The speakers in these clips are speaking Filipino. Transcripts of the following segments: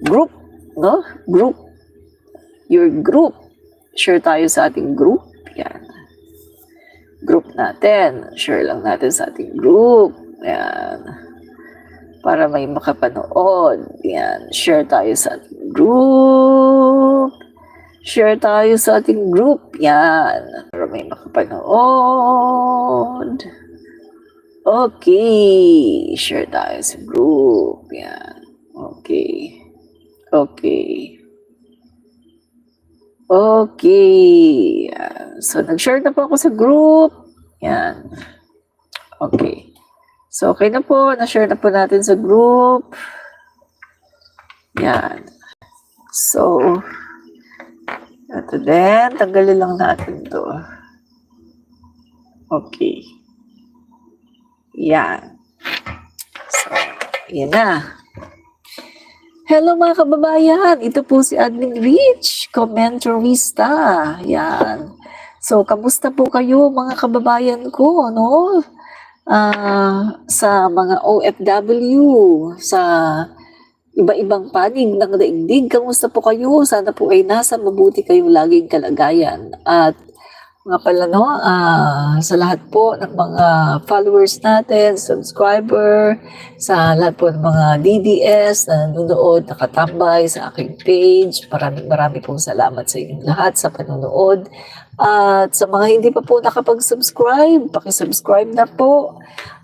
group, no? Group. Your group. Share tayo sa ating group. Yan. Group natin. Share lang natin sa ating group. Yan. Para may makapanood. Yan. Share tayo sa ating group. Share tayo sa ating group. Yan. Para may makapanood. Okay. Share tayo sa group. Yan. Okay. Okay. Okay. Yan. So, nag-share na po ako sa group. Yan. Okay. So, okay na po. Na-share na po natin sa group. Yan. So, ito din. Tanggalin lang natin to. Okay. Yan. So, yan na. Hello mga kababayan, ito po si Admin Rich, commentarista. Yan. So, kamusta po kayo mga kababayan ko, no? Sa mga OFW, sa iba-ibang panig ng daigdig, kamusta po kayo? Sana po ay nasa mabuti kayong laging kalagayan. At mga pala, no, sa lahat po ng mga followers natin, subscriber, sa lahat po ng mga DDS na nanonood, nakatambay sa aking page, maraming pong salamat sa inyong lahat sa panonood. At sa mga hindi pa po nakapag-subscribe, pakisubscribe na po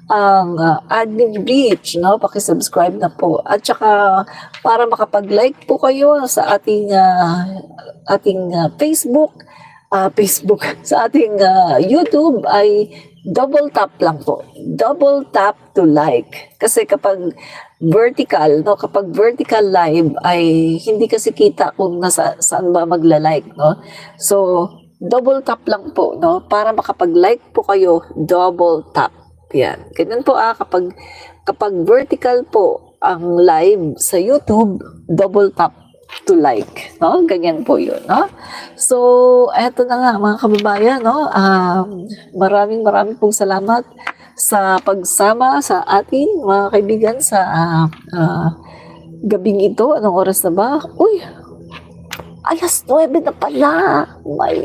ang Admin Rich, no? Pakisubscribe na po. At saka para makapag-like po kayo sa ating Facebook, sa ating YouTube ay double tap lang po. Double tap to like. Kasi kapag vertical, no, kapag vertical live ay hindi kasi kita kung saan ba magla-like, no? So, double tap lang po, no? Para makapag-like po kayo, double tap. Yan. Ganyan po kapag vertical po ang live sa YouTube, double tap to like, no? Ganyan po 'yun, no? So, eto na nga mga kababayan, no? Maraming pong salamat sa pagsama sa atin, mga kaibigan, sa gabing ito. Anong oras na ba? Uy, alas 9 na pala. Oh my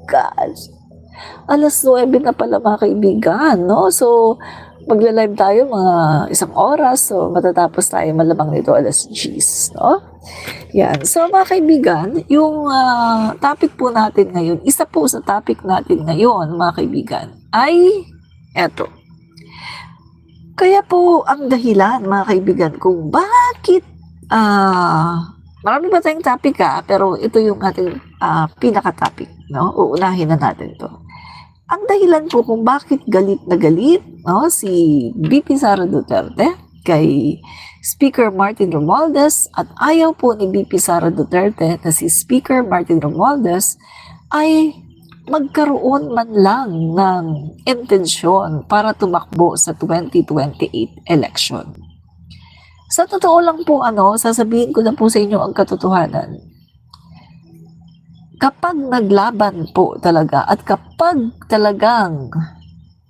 gosh. Alas 9 na pala mga kaibigan, no? So, magla-live tayo mga 1 oras. So, matatapos tayo malamang nito alas 10, no? Yan. So, mga kaibigan, yung topic po natin ngayon, isa po sa topic natin ngayon, mga kaibigan, ay eto. Kaya po ang dahilan, mga kaibigan, kung bakit marami ba tayong topic pero ito yung ating pinaka-topic, no? Uunahin na natin to. Ang dahilan po kung bakit galit na galit, no, si VP Sara Duterte kay Speaker Martin Romualdez at ayaw po ni VP Sara Duterte na si Speaker Martin Romualdez ay magkaroon man lang ng intensyon para tumakbo sa 2028 election. Sa totoo lang po, sasabihin ko na po sa inyo ang katotohanan. Kapag naglaban po talaga at kapag talagang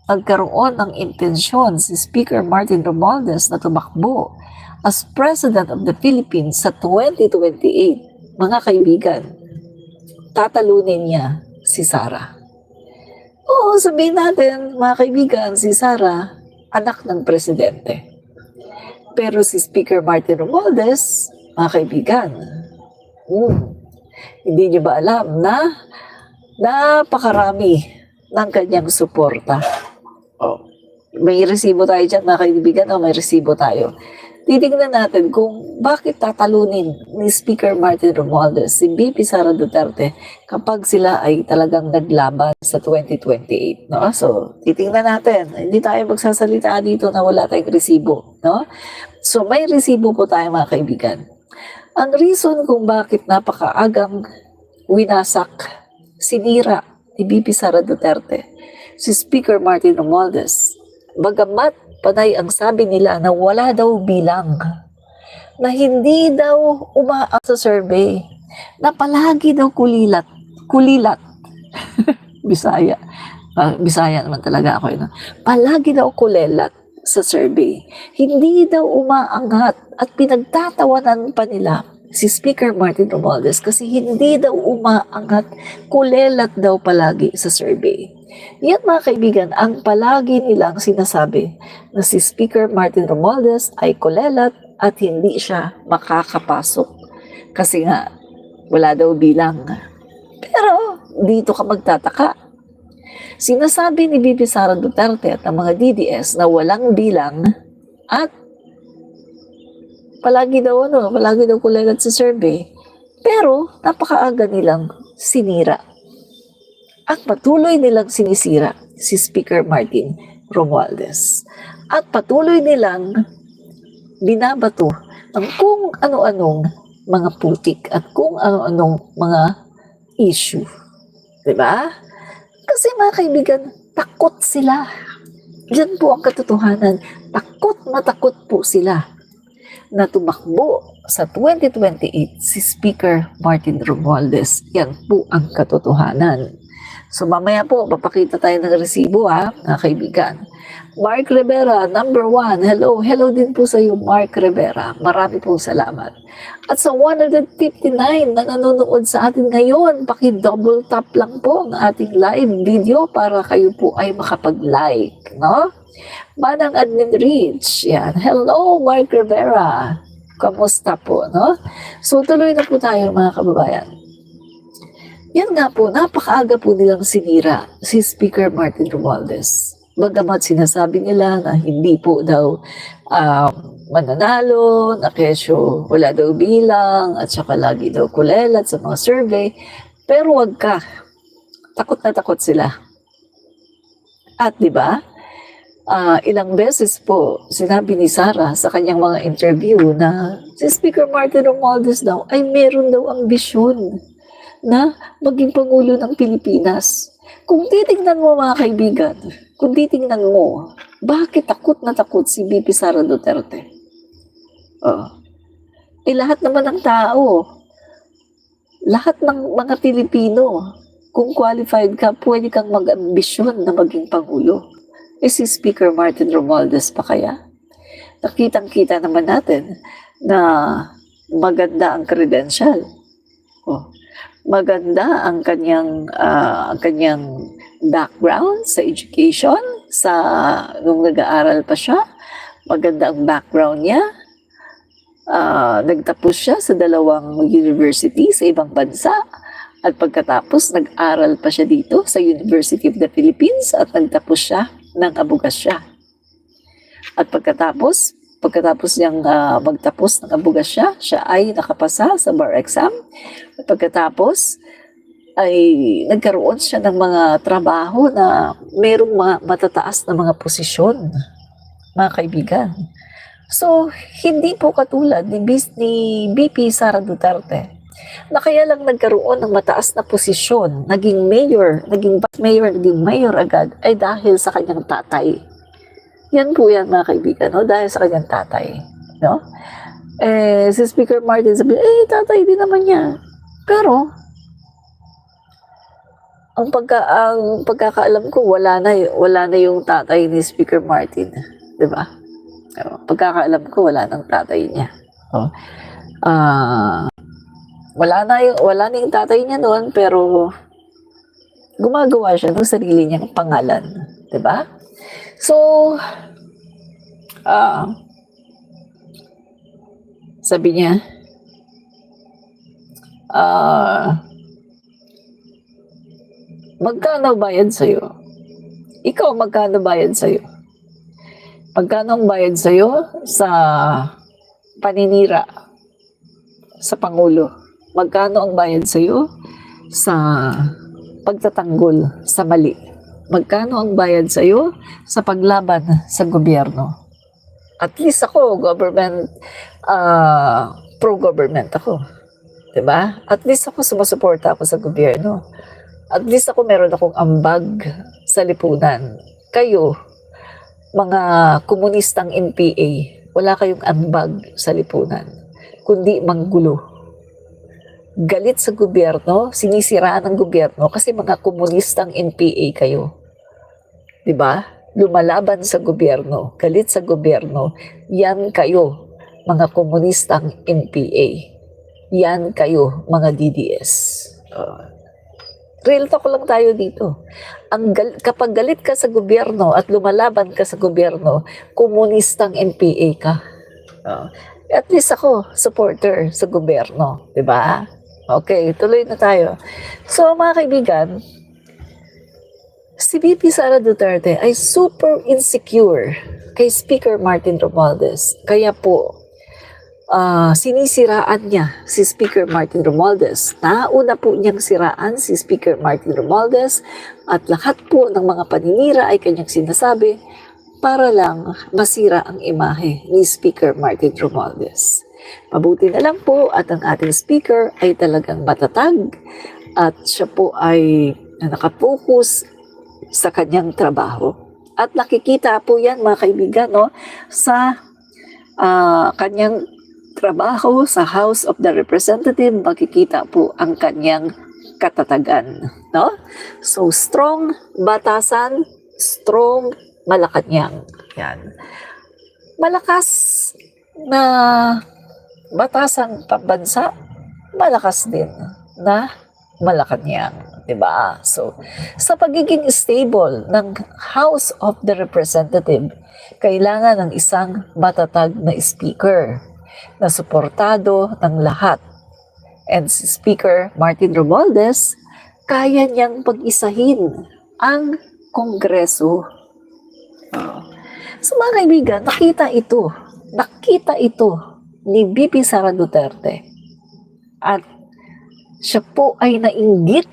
nagkaroon ng intensyon si Speaker Martin Romualdez na tumakbo as President of the Philippines sa 2028, mga kaibigan, tatalunin niya si Sara. Oo, sabihin natin, mga kaibigan, si Sara, anak ng presidente. Pero si Speaker Martin Romualdez, mga kaibigan, hindi niyo ba alam na napakarami ng kanyang suporta? Oh, may resibo tayo dyan, mga kaibigan, may resibo tayo. Titignan natin kung bakit tatalunin ni Speaker Martin Romualdez si VP Sara Duterte kapag sila ay talagang naglaban sa 2028, no? So, titingnan natin. Hindi tayo magsasalita dito na wala tayong resibo, no? So, may resibo po tayo, mga kaibigan. Ang reason kung bakit napakaagang winasak, sinira ni VP Sara Duterte si Speaker Martin Romualdez, bagamat panay ang sabi nila na wala daw bilang, na hindi daw umaak sa survey, na palagi daw kulilat, Bisaya. Bisaya naman talaga ako. Palagi daw kulelat. sa survey. Hindi daw umaangat at pinagtatawanan pa nila si Speaker Martin Romualdez kasi hindi daw umaangat, kulelat daw palagi sa survey. Yan mga kaibigan, ang palagi nilang sinasabi na si Speaker Martin Romualdez ay kulelat at hindi siya makakapasok kasi nga wala daw bilang. Pero dito ka magtataka. Sinasabi ni Bibi Sara Duterte at ang mga DDS na walang bilang at palagi daw kulelat sa survey. Pero napakaaga nilang sinira. At patuloy nilang sinisira si Speaker Martin Romualdez. At patuloy nilang binabato ng kung ano-anong mga putik at kung ano-anong mga issue. Diba? Kasi mga kaibigan, takot sila. Yan po ang katotohanan. Takot na takot po sila na tumakbo sa 2028 si Speaker Martin Romualdez. Yan po ang katotohanan. So mamaya po, papakita tayo ng resibo mga kaibigan. Mark Rivera, number 1. Hello din po sa iyo, Mark Rivera. Marami pong salamat. At sa 159 na nanonood sa atin ngayon, paki-double tap lang po ang ating live video para kayo po ay makapag-like, no? Manang Admin Rich, yan. Hello, Mark Rivera. Kamusta po, no? So tuloy na po tayo mga kababayan. Yan nga po, napakaaga po nilang sinira si Speaker Martin Romualdez. Bagamat sinasabi nila na hindi po daw mananalo, na kesyo wala daw bilang, at saka lagi daw kulelat sa mga survey. Pero wag ka, takot na takot sila. At di ba, ilang beses po sinabi ni Sara sa kanyang mga interview na si Speaker Martin Romualdez daw ay meron daw ambisyon na maging Pangulo ng Pilipinas. Kung titingnan mo mga kaibigan, kung titingnan mo, bakit takot na takot si VP Sara Duterte? Lahat naman ng tao, lahat ng mga Pilipino, kung qualified ka, pwede kang mag-ambisyon na maging Pangulo. Si Speaker Martin Romualdez pa kaya? Nakitang-kita naman natin na maganda ang credential. Maganda ang kanyang background sa education, nung nag-aaral pa siya. Maganda ang background niya. Nagtapos siya sa 2 university sa ibang bansa. At pagkatapos, nag-aral pa siya dito sa University of the Philippines at nagtapos siya ng abogasya. At pagkatapos niyang magtapos ng abogasya, siya ay nakapasa sa bar exam. At pagkatapos ay nagkaroon siya ng mga trabaho na mayroong matataas na mga posisyon, mga kaibigan. So, hindi po katulad ni VP Sara Duterte na kaya lang nagkaroon ng mataas na posisyon, naging mayor agad ay dahil sa kanyang tatay. Yan po yan mga kaibigan, no? Dahil sa kanyang tatay. No? Si Speaker Martin sabi, tatay din naman niya. Pero, ang pagkakaalam ko, wala na yung tatay ni Speaker Martin. Diba? Pagkakaalam ko, wala nang tatay niya. Wala na yung tatay niya noon, pero gumagawa siya ng sarili niyang pangalan. Diba? So, sabi niya, magkano bayad sa'yo? Ikaw, magkano bayad sa'yo? Magkano ang bayad sa'yo sa paninira sa Pangulo? Magkano ang bayad sa'yo sa pagtatanggol sa mali? Magkano ang bayad sa'yo sa paglaban sa gobyerno? At least ako, pro-government ako. Diba? At least ako sumusuporta ako sa gobyerno. At least ako meron akong ambag sa lipunan. Kayo, mga komunistang NPA, wala kayong ambag sa lipunan, kundi manggulo. Galit sa gobyerno, sinisiraan ng gobyerno kasi mga komunistang NPA kayo. Diba? lumalaban sa gobyerno, galit sa gobyerno, yan kayo, mga komunistang NPA. Yan kayo, mga DDS. Real talk lang tayo dito. Kapag galit ka sa gobyerno at lumalaban ka sa gobyerno, komunistang NPA ka. At least ako, supporter sa gobyerno. Diba? Okay, tuloy na tayo. So, mga kaibigan, si VP Sara Duterte ay super insecure kay Speaker Martin Romualdez. Kaya po, sinisiraan niya si Speaker Martin Romualdez. Nauna po niyang siraan si Speaker Martin Romualdez at lahat po ng mga paninira ay kanyang sinasabi para lang masira ang imahe ni Speaker Martin Romualdez. Mabuti na lang po at ang ating speaker ay talagang matatag at siya po ay nakapokus sa kanyang trabaho. At nakikita po yan, mga kaibigan, no, sa kanyang trabaho sa House of the Representative, makikita po ang kanyang katatagan. No? So, strong batasan, strong Malacanang. Yan. Malakas na batasang pambansa, malakas din na Malacanang. Diba? So, sa pagiging stable ng House of the Representative, kailangan ng isang matatag na speaker na suportado ng lahat. And si Speaker Martin Romualdez, kaya niyang pag-isahin ang Kongreso. So mga kaibigan, nakita ito ni VP Sara Duterte. At siya po ay nainggit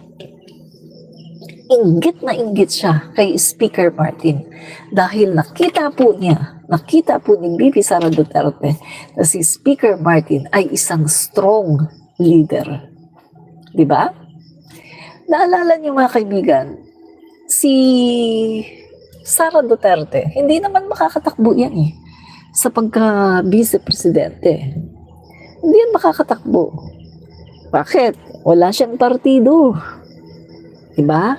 siya kay Speaker Martin dahil nakita po ni VP Sara Duterte na si Speaker Martin ay isang strong leader. Diba? Naalala niyo mga kaibigan, si Sara Duterte, hindi naman makakatakbo yan sa pagka-vice presidente. Hindi yan makakatakbo. Bakit? Wala siyang partido. Diba?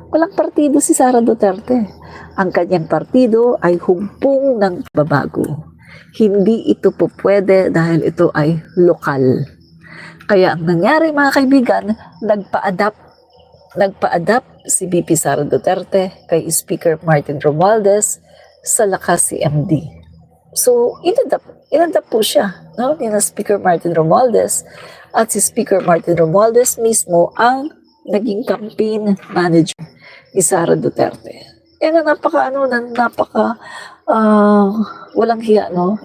Walang partido si Sara Duterte. Ang kanyang partido ay hugpong ng babago. Hindi ito po pwede dahil ito ay lokal. Kaya ang nangyari mga kaibigan, nagpa-adapt si VP Sara Duterte kay Speaker Martin Romualdez sa Lakas CMD. So, inadapt po siya, no? Ni Speaker Martin Romualdez at si Speaker Martin Romualdez mismo ang naging campaign manager ni Sara Duterte. Yan ang walang hiya, no?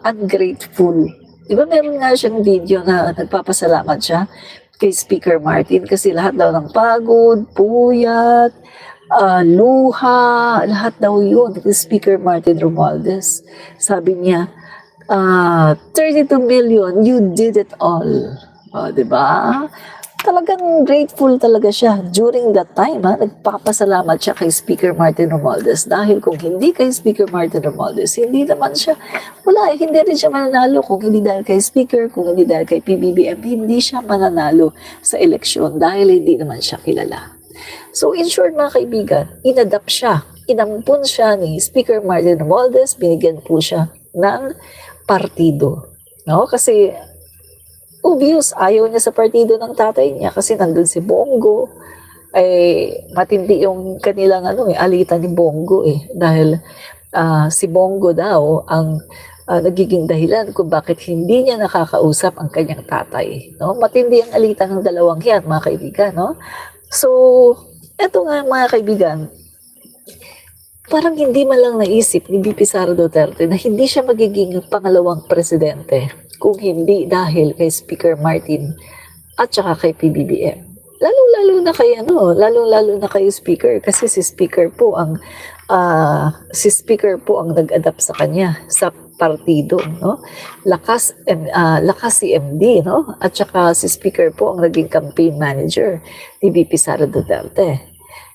Ungrateful. Diba meron nga siyang video na nagpapasalamat siya kay Speaker Martin kasi lahat daw ng pagod, puyat, luha, lahat daw yun kay Speaker Martin Romualdez. Sabi niya, 32 million, you did it all. Diba? Talagang grateful talaga siya. During that time, nagpapasalamat siya kay Speaker Martin Romualdez dahil kung hindi kay Speaker Martin Romualdez, hindi naman siya, hindi rin siya mananalo kung hindi dahil kay Speaker, kung hindi dahil kay PBBM, hindi siya mananalo sa eleksyon dahil hindi naman siya kilala. So in short mga kaibigan, inadapt siya, inampun siya ni Speaker Martin Romualdez, binigyan po siya ng partido. No? Kasi obvious, ayaw niya sa partido ng tatay niya kasi nandun si Bongo. Matindi yung kanilang alitan ni Bongo dahil si Bongo daw ang nagiging dahilan kung bakit hindi niya nakakausap ang kanyang tatay. No? Matindi ang alitan ng dalawang yan, mga kaibigan. No? So, eto nga mga kaibigan, parang hindi man lang naisip ni VP Sara Duterte na hindi siya magiging pangalawang presidente kung hindi dahil kay Speaker Martin at saka kay PBBM. Lalong-lalo na kay Speaker kasi si Speaker po ang nag-adapt sa kanya sa partido, no? Lakas CMD, no? At saka si Speaker po ang naging campaign manager ni VP Sara Duterte.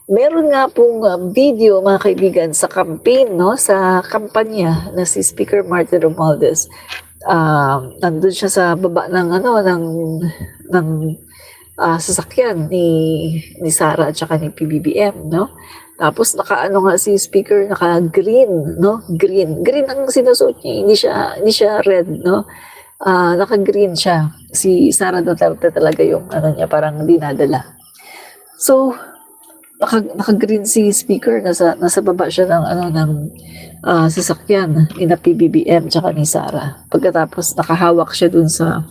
Meron nga pong video mga kaibigan sa campaign, no? Sa kampanya na si Speaker Martin Romualdez. Nandun siya sa baba ng sasakyan ni Sara at saka ni PBBM, no? Tapos naka-ano nga si speaker, naka-green, no? Green. Green ang sinusuot niya, hindi siya red, no? Naka-green siya. Si Sara Duterte talaga yung ano niya, parang dinadala. So, naka-green si speaker, nasa baba siya ng ano ng sasakyan ni na PBBM tsaka ni Sara. Pagkatapos nakahawak siya dun sa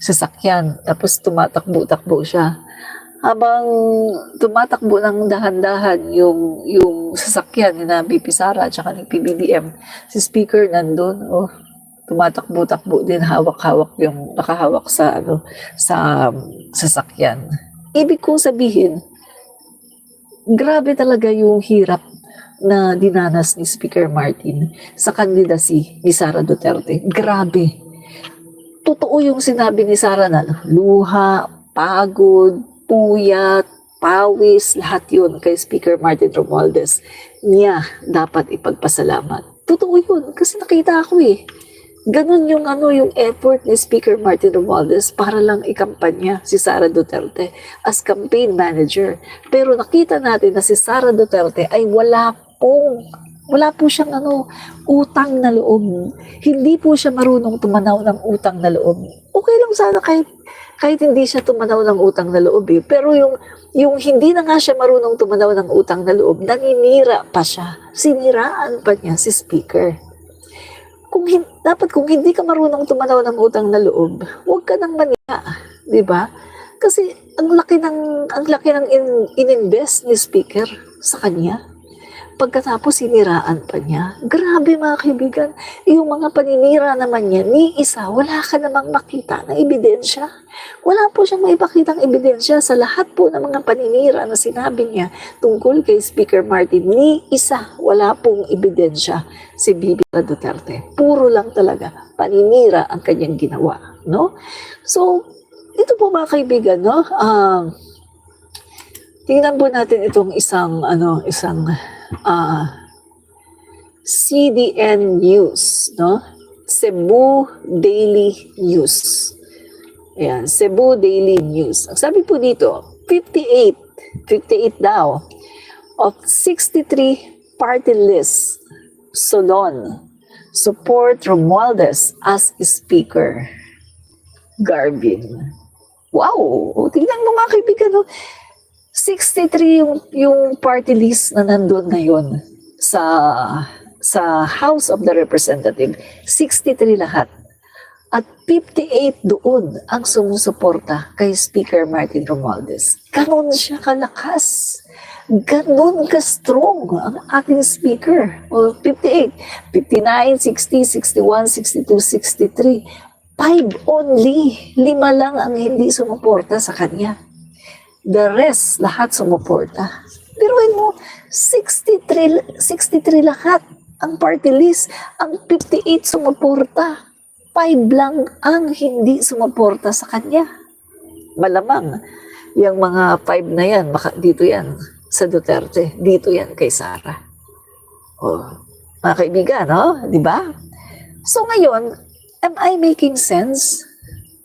sasakyan, tapos tumatakbo-takbo siya. Habang tumatakbo ng dahan-dahan yung sasakyan ni na BP Sara tsaka ni PBBM, si speaker nandun, tumatakbo-takbo din, hawak-hawak yung nakahawak sa sa sasakyan. Ibig kong sabihin, grabe talaga yung hirap na dinanas ni Speaker Martin sa candidacy ni Sara Duterte. Grabe. Totoo yung sinabi ni Sara na luha, pagod, puyat, pawis, lahat yun kay Speaker Martin Romualdez. Niya dapat ipagpasalamat. Totoo yun kasi nakita ako eh. Ganun yung yung effort ni Speaker Martin Romualdez para lang ikampanya si Sara Duterte as campaign manager. Pero nakita natin na si Sara Duterte ay wala po siyang utang na loob. Hindi po siya marunong tumanaw ng utang na loob. Okay lang sana kahit hindi siya tumanaw ng utang na loob eh. Pero yung hindi na nga siya marunong tumanaw ng utang na loob, naninira pa siya. Siniraan pa niya si Speaker. Dapat kung hindi ka marunong tumanaw ng utang na loob, huwag ka nang maniya, di ba? Kasi ang laki ng ininvest ni speaker sa kanya. Pagkatapos siniraan pa niya. Grabe mga kaibigan, yung mga paninira naman niya, ni isa, wala ka namang makita na ebidensya. Wala po siyang maipakitang ebidensya sa lahat po ng mga paninira na sinabi niya tungkol kay Speaker Martin. Ni isa, wala pong ebidensya si Bibi Duterte. Puro lang talaga paninira ang kanyang ginawa, no? So, ito po mga kaibigan, no? Tingnan po natin itong isang CDN News, no? Cebu Daily News. Ayan, Cebu Daily News. Ang sabi po dito, 58 daw of 63 party lists, Solon support Romualdez as speaker. Garvin. Wow! Tingnan mo mga kaibigan, no? 63 yung party list na nandun ngayon sa House of the Representative. 63 lahat. At 58 doon ang sumusuporta kay Speaker Martin Romualdez. Ganon siya kalakas. Ganon ka-strong ang ating speaker. O 58, 59, 60, 61, 62, 63. 5 only. 5 lang ang hindi sumuporta sa kanya. The rest, lahat sumuporta. Biruin mo, 63 lahat ang party list. Ang 58 sumuporta. 5 lang ang hindi sumuporta sa kanya. Malamang, yung mga 5 na yan, dito yan sa Duterte. Dito yan kay Sara. Mga kaibigan, no? Di ba? So ngayon, am I making sense?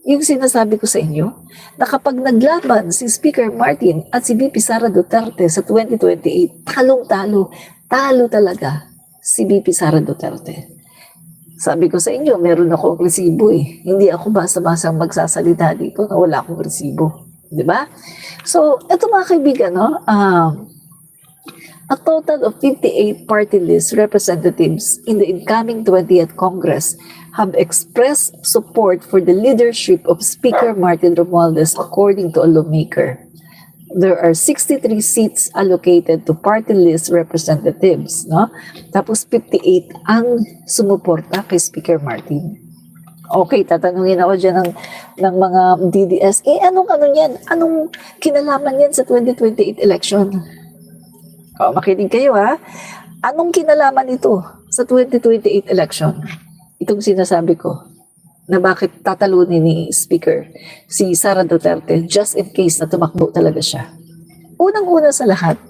Yung sinasabi ko sa inyo, na kapag naglaban si Speaker Martin at si VP Sara Duterte sa 2028, talong-talo, talo talaga si VP Sara Duterte. Sabi ko sa inyo, meron akong resibo eh. Hindi ako basta-basta magsasalita dito na wala akong resibo. Di ba? So, ito mga kaibigan, no? A total of 58 party list representatives in the incoming 20th Congress have expressed support for the leadership of Speaker Martin Romualdez according to a lawmaker. There are 63 seats allocated to party list representatives, no? Tapos 58 ang sumuporta kay Speaker Martin. Okay, tatanungin ako dyan ng mga DDS, anong yan? Anong kinalaman yan sa 2028 election? Makinig kayo ha. Anong kinalaman ito sa 2028 election? Itong sinasabi ko na bakit tatalunin ni Speaker si Sara Duterte just in case na tumakbo talaga siya. Unang-una sa lahat,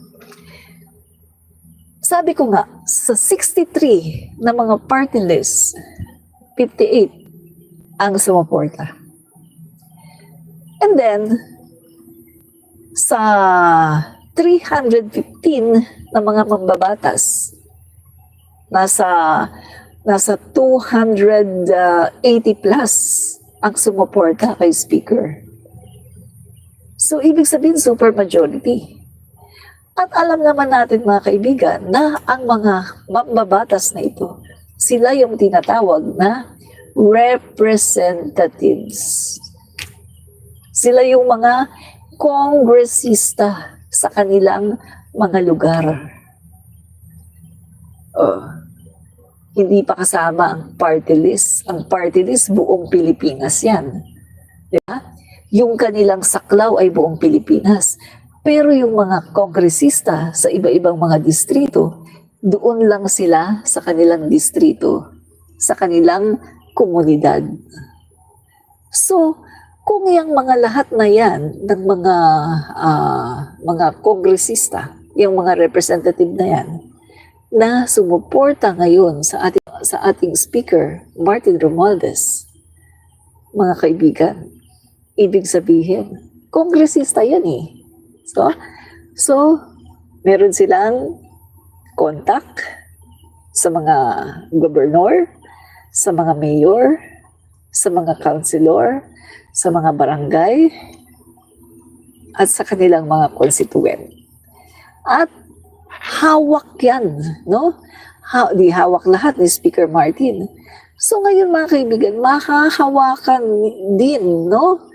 sabi ko nga, sa 63 na mga party list, 58 ang sumuporta. And then, sa 315 na mga mambabatas. Nasa 280 plus ang sumuporta kay Speaker. So, ibig sabihin, super majority. At alam naman natin mga kaibigan na ang mga mambabatas na ito, sila yung tinatawag na representatives. Sila yung mga kongresista sa kanilang mga lugar. Hindi pa kasama ang party list. Ang party list, buong Pilipinas yan. Diba? Yung kanilang saklaw ay buong Pilipinas. Pero yung mga kongresista sa iba-ibang mga distrito, doon lang sila sa kanilang distrito, sa kanilang komunidad. So, kung yung mga lahat na yan ng mga kongresista, yung mga representative na yan, na sumuporta ngayon sa ating speaker, Martin Romualdez, mga kaibigan, ibig sabihin, kongresista yan eh. So, meron silang contact sa mga gobernador, sa mga mayor, sa mga councilor, sa mga barangay, at sa kanilang mga constituent. At hawak yan, no? Di hawak lahat ni Speaker Martin. So ngayon mga kaibigan, makahawakan din, no?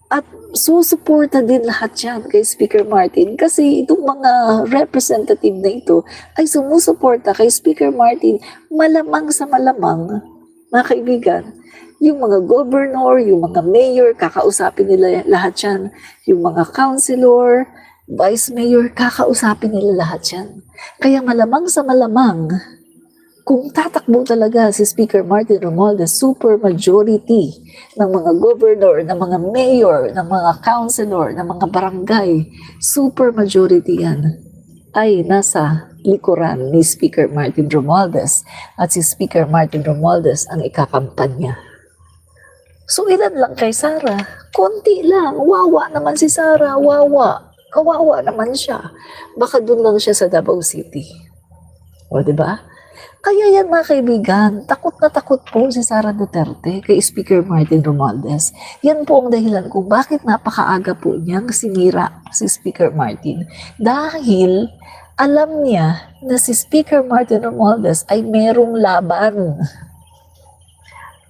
At susuporta din lahat yan kay Speaker Martin kasi itong mga representative na ito ay sumusuporta kay Speaker Martin malamang sa malamang, mga kaibigan. Yung mga governor, yung mga mayor, kakausapin nila lahat yan. Yung mga councilor, vice mayor, kakausapin nila lahat yan. Kaya malamang sa malamang, kung tatakbo talaga si Speaker Martin Romualdez, super majority ng mga governor, ng mga mayor, ng mga councilor, ng mga barangay, super majority yan ay nasa likuran ni Speaker Martin Romualdez at si Speaker Martin Romualdez ang ikakampanya. So ilan lang kay Sara? Konti lang. Wawa naman si Sara. Wawa. Kawawa naman siya. Baka doon lang siya sa Davao City. O, diba? Kaya yan mga kaibigan, takot na takot po si Sara Duterte kay Speaker Martin Romualdez. Yan po ang dahilan kung bakit napakaaga po niyang sinira si Speaker Martin. Dahil alam niya na si Speaker Martin Romualdez ay merong laban.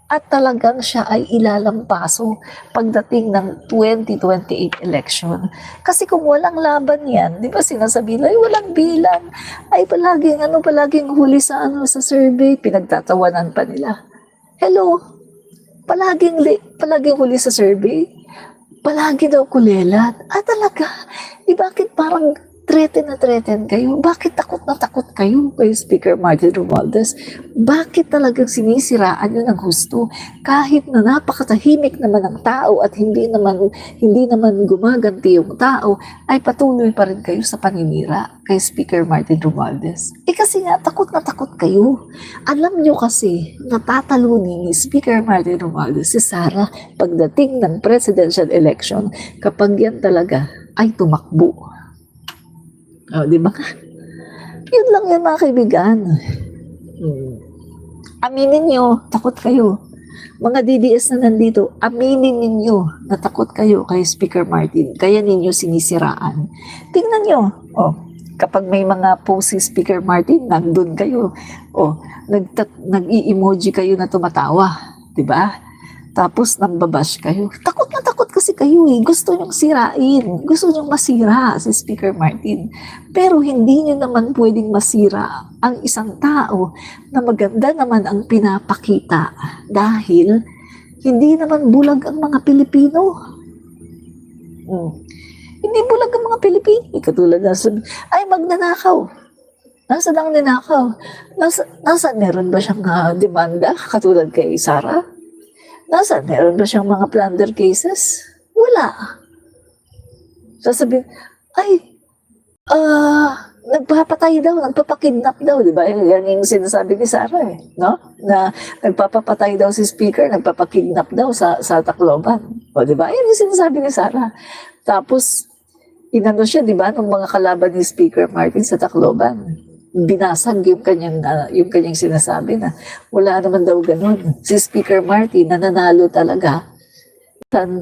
At talagang siya ay ilalampaso pagdating ng 2028 election. Kasi kung walang laban yan, di ba sinasabi na, ay walang bilang, ay palaging huli sa survey, pinagtatawanan pa nila. Hello, palaging huli sa survey, palagi daw kulelat. Talaga, bakit parang threaten kayo? Bakit takot na takot kayo kay Speaker Martin Romualdez? Bakit talagang sinisiraan nyo ng husto? Kahit na napakatahimik naman ang tao at hindi naman gumaganti yung tao, ay patuloy pa rin kayo sa paninira kay Speaker Martin Romualdez. Kasi nga, takot na takot kayo. Alam nyo kasi, natatalunin ni Speaker Martin Romualdez si Sara pagdating ng presidential election kapag yan talaga ay tumakbo. Di ba? Yun lang yan mga kaibigan. Aminin nyo, takot kayo. Mga DDS na nandito, aminin ninyo na takot kayo kay Speaker Martin. Kaya ninyo sinisiraan. Tingnan nyo. Kapag may mga post si Speaker Martin, nandun kayo. Nag-i-emoji kayo na tumatawa. Di ba? Tapos nambabash kayo. Takot na takot kasi kayo eh. Gusto nyong sirain. Gusto nyong masira si Speaker Martin. Pero hindi nyo naman pwedeng masira ang isang tao na maganda naman ang pinapakita. Dahil hindi naman bulag ang mga Pilipino. Hindi bulag ang mga Pilipino. Katulad na sabi, ay magnanakaw. Nasa lang ninakaw? Nasa meron ba siyang demanda katulad kay Sara? Meron ba siyang mga plunder cases? Wala. Sasabihin, nagpapatay daw, nagpapakidnap daw, di ba? Yan yung sinasabi ni Sara no? Na nagpapapatay daw si Speaker, nagpapakidnap daw sa Tacloban. O, di ba? Yan yung sinasabi ni Sara. Tapos, Inano siya, di ba, ng mga kalaban ni Speaker Martin sa Tacloban. Binasag yung kanyang sinasabi na wala naman daw ganun. Si Speaker Martin nananalo talaga.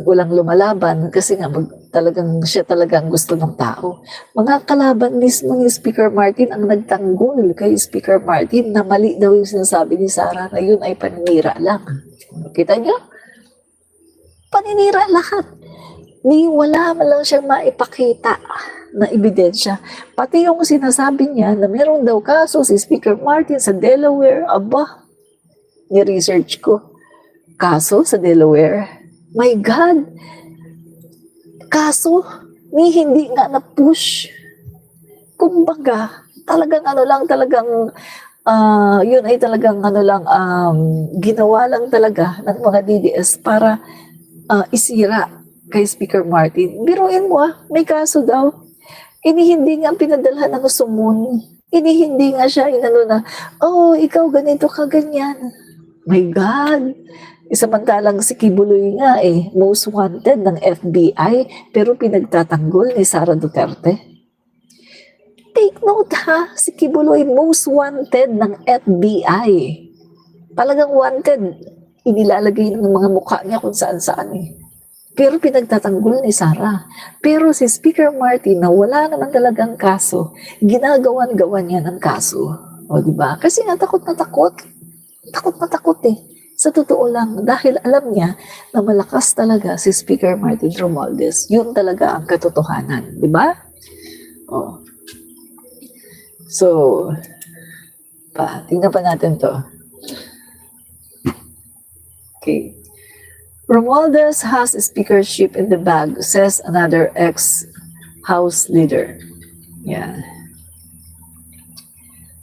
Walang lumalaban kasi nga talagang siya talaga ang gusto ng tao. Mga kalaban mismo ni Speaker Martin ang nagtanggol kay Speaker Martin na mali daw yung sinasabi ni Sara na yun ay paninira lang. Kita niyo? Paninira lahat. Ni wala man lang siyang maipakita na ebidensya. Pati yung sinasabi niya na meron daw kaso si Speaker Martin sa Delaware. Aba, ni-research ko. Kaso sa Delaware? My God! Kaso, ni hindi nga na-push. Kumbaga, talagang yun ay talagang ginawa lang talaga ng mga DDS para isira kay Speaker Martin. Biruin mo may kaso daw. Hindi nga pinadalhan ng sumun. Hindi nga siya na, ikaw ganito ka ganyan. My God! Samantalang si Kibuloy nga most wanted ng FBI, pero pinagtatanggol ni Sara Duterte. Take note ha, si Kibuloy most wanted ng FBI. Talagang wanted. Inilalagay ng mga mukha niya kung saan-saan Pero pinagtatanggol ni Sara. Pero si Speaker Martin na wala naman talagang kaso, ginagawan-gawan niya ng kaso. O diba? Kasi nga takot na takot. Takot na takot Sa totoo lang, dahil alam niya na malakas talaga si Speaker Martin Romualdez. Yun talaga ang katotohanan. Diba? O. So, tingnan pa natin to. Okay. Romualdez has a speakership in the bag, says another ex-House leader. Yeah.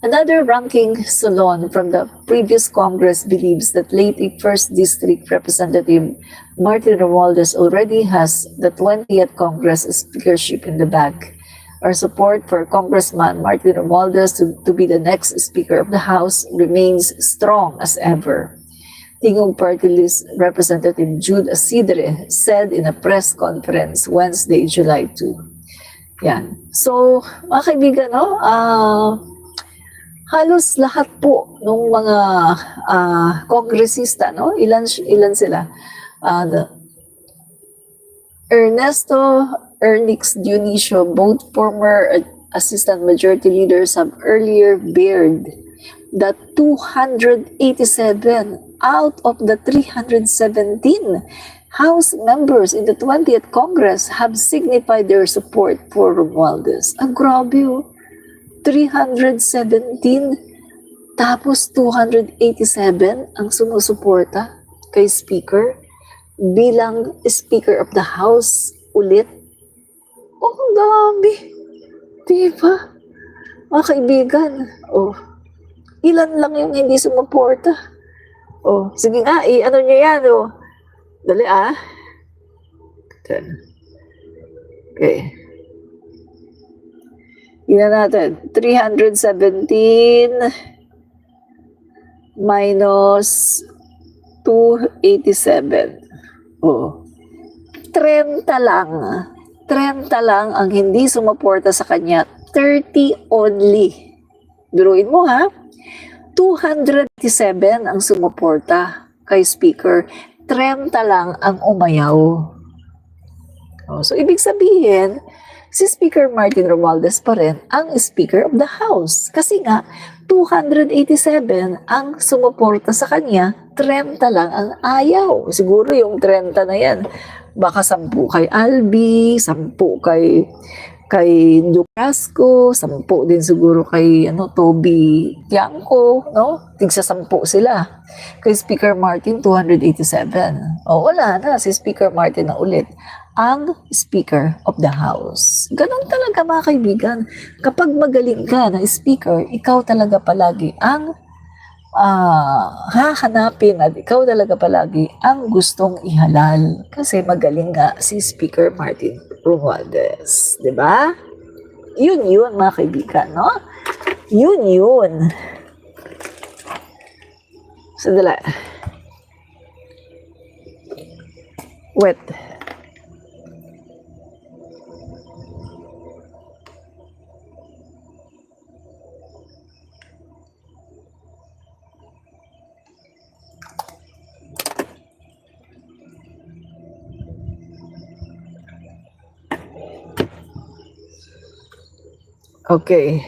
Another ranking salon from the previous Congress believes that late 1st District Representative Martin Romualdez already has the 20th Congress speakership in the bag. Our support for Congressman Martin Romualdez to be the next Speaker of the House remains strong as ever. Tingog Party List Representative Jude Asidre said in a press conference Wednesday, July 2. Yan. So, mga kaibigan, halos lahat po ng mga kongresista, ilan sila? Ernesto Ernix Dionisio, both former assistant majority leaders have earlier bared that 287 out of the 317 House members in the 20th Congress have signified their support for Romualdez. Grabe 317 tapos 287 ang sumusuporta kay Speaker bilang Speaker of the House ulit. Ang dami. Diba? Mga kaibigan, ilan lang yung hindi sumuporta. Sige nga, ano nyo yan, Dali, Okay. Tingnan natin. 317 minus 287. 30 lang. 30 lang ang hindi sumuporta sa kanya. 30 only. Biruin mo ha. 287 ang sumuporta kay Speaker. 30 lang ang umayaw. So, ibig sabihin, si Speaker Martin Romualdez pa rin ang Speaker of the House. Kasi nga, 287 ang sumuporta sa kanya, 30 lang ang ayaw. Siguro yung 30 na yan, baka 10 kay Albi, 10 kay Ducasco, 10 din siguro kay Toby Tiangco, Tigsa 10 sila. Kay Speaker Martin, 287. Wala na, si Speaker Martin na ulit ang Speaker of the House. Ganon talaga mga kaibigan. Kapag magaling ka na speaker, ikaw talaga palagi ang hahanapin at ikaw talaga palagi ang gustong ihalal. Kasi magaling nga si Speaker Martin Romualdez. Diba? Yun mga kaibigan, Yun. Sandali. Wait. Okay.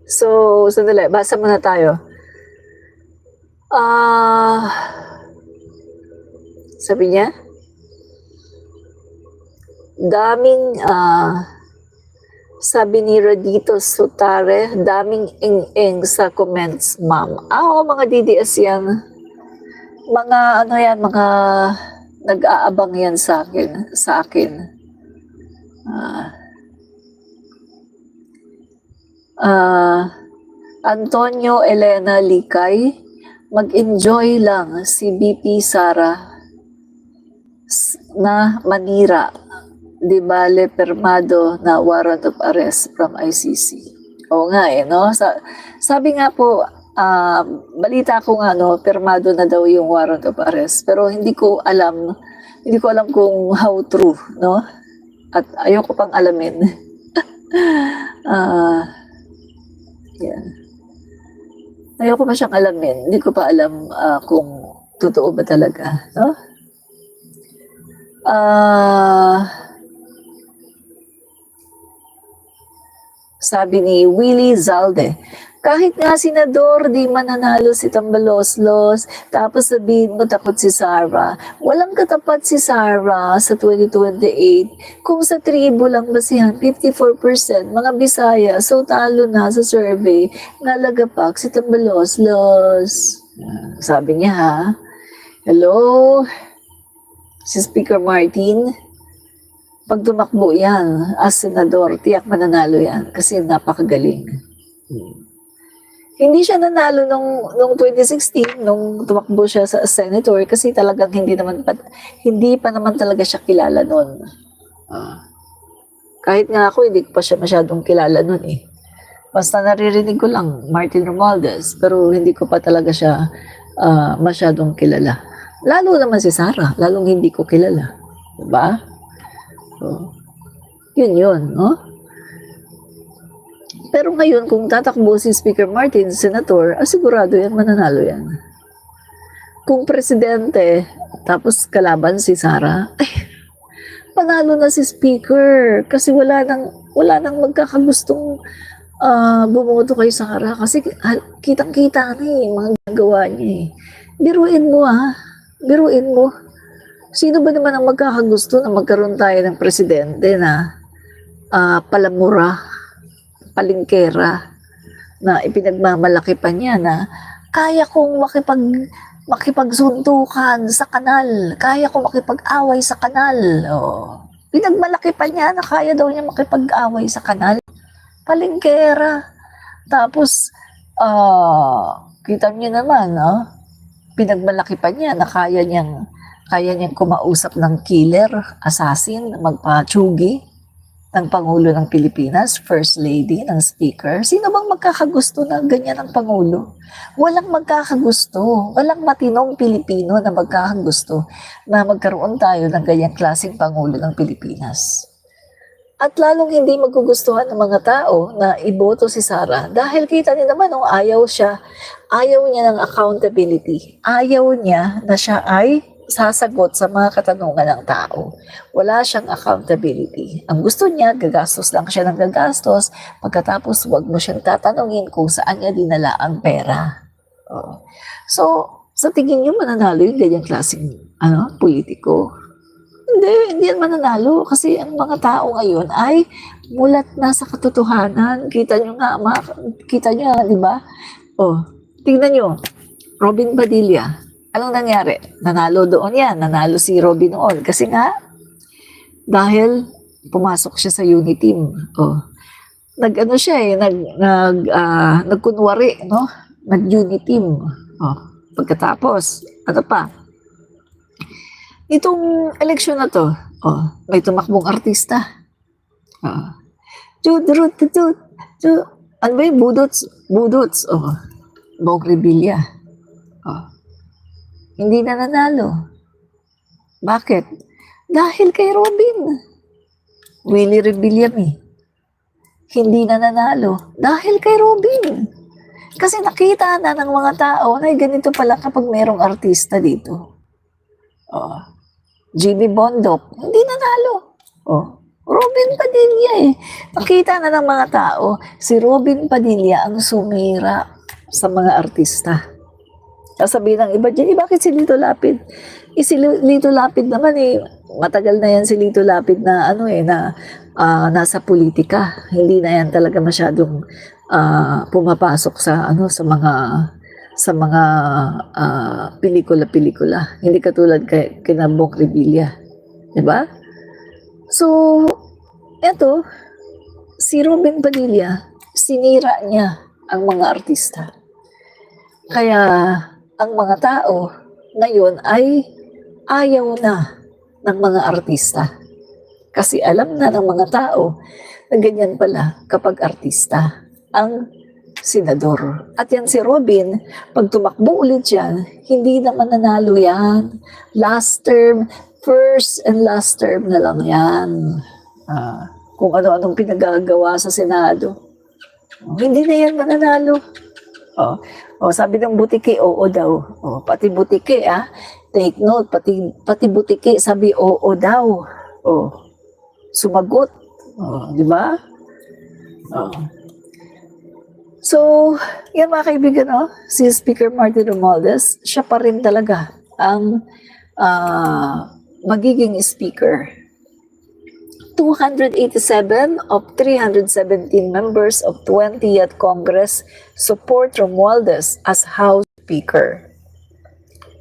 So, sandali, basa muna tayo. Sabi niya, daming, sabi ni Radito Sutare, daming ing-ing sa comments, ma'am. Oo, mga DDS yan. Mga ano yan, mga nag-aabang yan sa akin. Antonio Elena Likay, mag-enjoy lang si BP Sara na manira. Di bale permado na warrant of arrest from ICC. Oo nga no? Sabi nga po, balita ko nga no, permado na daw yung warrant of arrest. Pero hindi ko alam kung how true, no? At ayoko pang alamin. Yan. Ayoko pa siyang alamin. Hindi ko pa alam kung totoo ba talaga, no? Sabi ni Willie Zalde, kahit nga senador, di mananalo si Tambaloslos, tapos sabihin mo takot si Sara. Walang katapat si Sara sa 2028. Kung sa tribo lang basihan, 54%, mga Bisaya, so talo na sa survey, nalagapak si Tambaloslos. Sabi niya ha, hello, si Speaker Martin, pag tumakbo yan as senador, tiyak mananalo yan kasi napakagaling. Hindi siya nanalo nung 2016 nung tumakbo siya sa senator kasi talagang hindi pa naman talaga siya kilala noon. Kahit nga ako hindi ko pa siya masyadong kilala noon eh. Basta naririnig ko lang Martin Romualdez pero hindi ko pa talaga siya masyadong kilala. Lalo naman si Sara, lalong hindi ko kilala. Diba? So, yun, no? Pero ngayon, kung tatakbo si Speaker Martin, Senator, sigurado yan, mananalo yan. Kung presidente, tapos kalaban si Sara, panalo na si Speaker kasi wala nang magkakagustong bumoto kay Sara kasi kitang-kita na mga gagawa niya eh. Biruin mo. Sino ba naman ang magkakagusto na magkaroon tayo ng presidente na palamura, palingkera, na ipinagmamalaki pa niya na kaya kong makipagsuntukan sa kanal, kaya kong makipag-away sa kanal. Pinagmalaki pa niya na kaya daw niya makipag-away sa kanal. Palingkera. Tapos, kita niyo naman, pinagmalaki pa niya na kaya niyang kumausap ng killer, assassin, magpa-tsugi ng Pangulo ng Pilipinas, First Lady, ng Speaker. Sino bang magkakagusto na ganyan ang Pangulo? Walang magkakagusto. Walang matinong Pilipino na magkakagusto na magkaroon tayo ng ganyang klaseng Pangulo ng Pilipinas. At lalong hindi magugustuhan ng mga tao na iboto si Sara dahil kita niyo naman ayaw niya ng accountability. Ayaw niya na siya ay sasagot sa mga katanungan ng tao. Wala siyang accountability. Ang gusto niya, gagastos lang siya ng gagastos, pagkatapos wag mo siyang tatanungin kung saan niya dinala ang pera. So, sa tingin niyo mananalo yung ganyang klaseng politiko? Hindi yan mananalo kasi ang mga tao ngayon ay mulat na sa katotohanan. Kita niyo nga, di ba? Tingnan niyo, Robin Padilla. Anong nangyari? Nanalo doon yan. Nanalo si Robin noon. Kasi nga, dahil pumasok siya sa unity team. Nag-ano siya nagkunwari, no? Nag-unity team. Pagkatapos, ano pa? Itong eleksyon na to, may tumakbong artista. Ano ba yung Budots? Bong Revilla. Hindi na nanalo. Bakit? Dahil kay Robin. Willie Revillame. Hindi na nanalo. Dahil kay Robin. Kasi nakita na ng mga tao na ganito pala kapag merong artista dito. Jimmy Bondok, hindi nanalo. Robin Padilla eh. Nakita na ng mga tao, si Robin Padilla ang sumira sa mga artista. Sasabihin ng iba dyan, bakit si Lito Lapid? Si Lito Lapid naman matagal na yan si Lito Lapid na nasa politika. Hindi na yan talaga masyadong pumapasok sa mga pelikula-pelikula. Hindi katulad kina Bong Revilla. Diba? So, eto, si Robin Padilla, sinira niya ang mga artista. Kaya, ang mga tao ngayon ay ayaw na ng mga artista. Kasi alam na ng mga tao na ganyan pala kapag artista ang senador. At yan si Robin, pag tumakbo ulit yan, hindi naman nanalo yan. Last term, first and last term na lang yan. Kung ano-anong pinagagawa sa Senado. Hindi na yan mananalo. Sabi ng Butiki, oo daw. Pati Butiki, take note, pati Butiki, sabi oo daw. Sumagot. Di ba? So, yan mga kaibigan, si Speaker Martin Romualdez, siya pa rin talaga ang magiging speaker. 287 of 317 members of 20th Congress support Romualdez as House Speaker.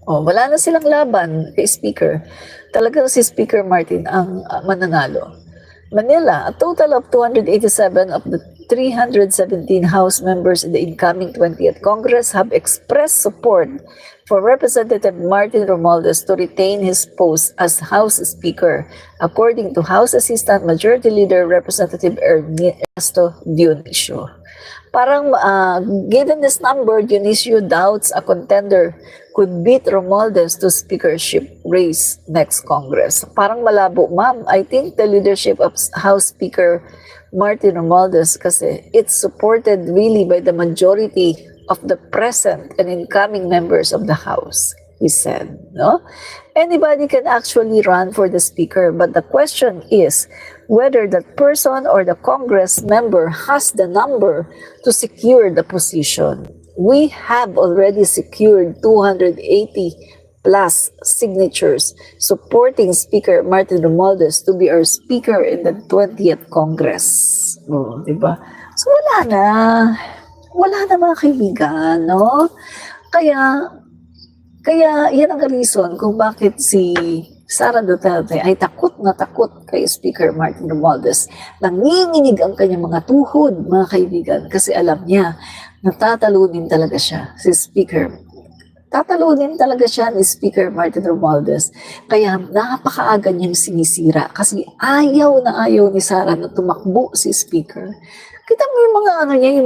Wala na silang laban kay Speaker. Talagang si Speaker Martin ang mananalo. Manila, a total of 287 of the 317 House members in the incoming 20th Congress have expressed support for Representative Martin Romualdez to retain his post as House Speaker, according to House Assistant Majority Leader Representative Ernesto Dionisio. Parang given this number, Dionisio doubts a contender could beat Romualdez to speakership race next Congress. Parang malabo, ma'am. I think the leadership of House Speaker Martin Romualdez kasi it's supported really by the majority of the present and incoming members of the House, he said. No? Anybody can actually run for the speaker, but the question is whether that person or the Congress member has the number to secure the position. We have already secured 280 plus signatures supporting Speaker Martin Romualdez to be our speaker in the 20th Congress. Diba? So wala na mga kaibigan, no? Kaya yan ang reason kung bakit si Sara Duterte ay takot na takot kay Speaker Martin Romualdez. Nanginginig ang kanyang mga tuhod, mga kaibigan, kasi alam niya na tatalunin talaga siya, si Speaker. Tatalunin talaga siya ni Speaker Martin Romualdez. Kaya napakaaga niyang sinisira kasi ayaw ni Sara na tumakbo si Speaker. Kita mo yung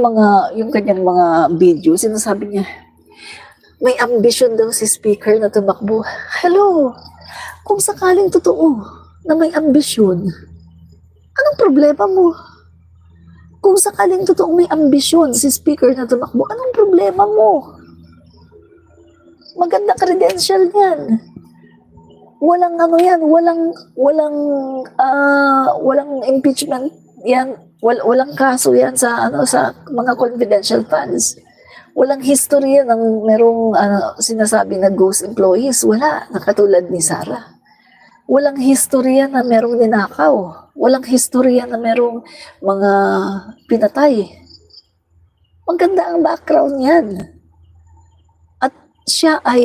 mga yung kanyang mga video, sinasabi niya, may ambisyon daw si Speaker na tumakbo. Hello, kung sakaling totoo na may ambisyon, anong problema mo? Kung sakaling totoo may ambisyon si Speaker na tumakbo, anong problema mo? Magandang credential yan. Walang walang impeachment yan. Walang kaso yan sa mga confidential funds. Walang history yan ng merong sinasabi na ghost employees. Wala, nakatulad ni Sara. Walang history yan na merong ninakaw. Walang history yan na merong mga pinatay. Maganda ang background yan. At siya ay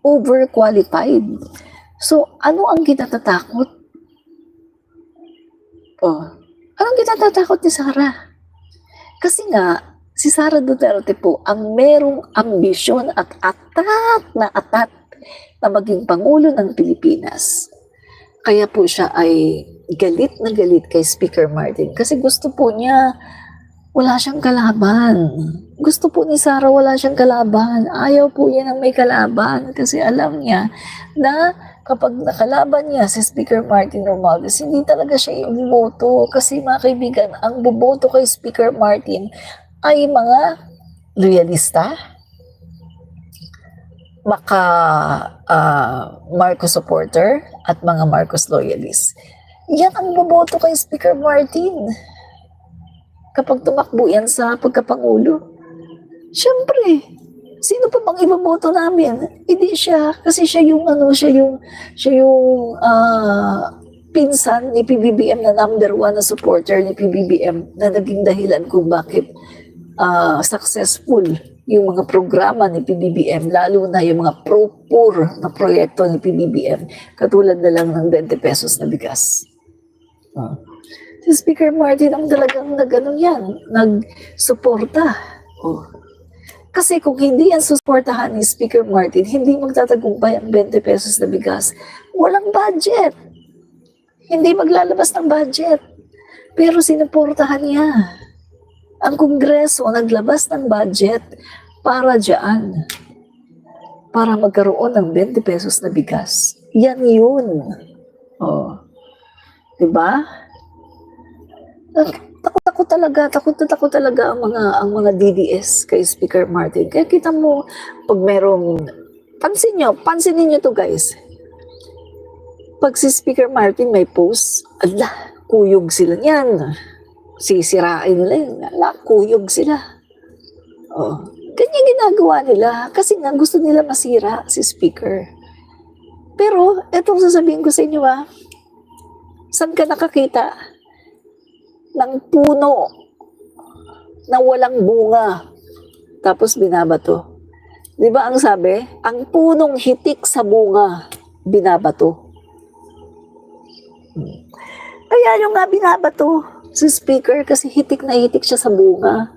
overqualified. So, ano ang kinatatakot? Anong kinatatakot ni Sara? Kasi nga, si Sara Duterte po ang merong ambisyon at atat na maging Pangulo ng Pilipinas. Kaya po siya ay galit na galit kay Speaker Martin kasi gusto po niya wala siyang kalaban. Gusto po ni Sara wala siyang kalaban. Ayaw po niya ng may kalaban kasi alam niya na kapag nakalaban niya si Speaker Martin Romualdez, hindi talaga siya iboboto. Kasi mga kaibigan, ang boboto kay Speaker Martin ay mga loyalista, Marcos supporter, at mga Marcos loyalist. Yan ang boboto kay Speaker Martin. Kapag tumakbo yan sa pagkapangulo. Siyempre, sino pa bang iboboto namin? Hindi siya. Kasi siya yung pinsan ni PBBM na number 1 na supporter ni PBBM na naging dahilan kung bakit successful yung mga programa ni PBBM, lalo na yung mga pro-poor na proyekto ni PBBM, katulad na lang ng 20 pesos na bigas. Si Speaker Martin ang talagang nagsuporta. Kasi kung hindi yan susuportahan ni Speaker Martin, hindi magtatagumpay ang 20 pesos na bigas. Walang budget. Hindi maglalabas ng budget. Pero sinuportahan niya. Ang Kongreso naglabas ng budget para dyan. Para magkaroon ng 20 pesos na bigas. Yan yun. Diba? Takot talaga ang mga DDS kay Speaker Martin. Kaya kita mo, pag merong, pansinin nyo to guys. Pag si Speaker Martin may post, kuyog sila niyan. Sisirain nila yun. Kuyog sila. Ganyan ginagawa nila. Kasi nga gusto nila masira si Speaker. Pero, etong sasabihin ko sa inyo saan ka nakakita ng puno na walang bunga tapos binabato? Di ba ang sabi? Ang punong hitik sa bunga, binabato. Kaya yung nga binabato si Speaker kasi hitik na hitik siya sa bunga.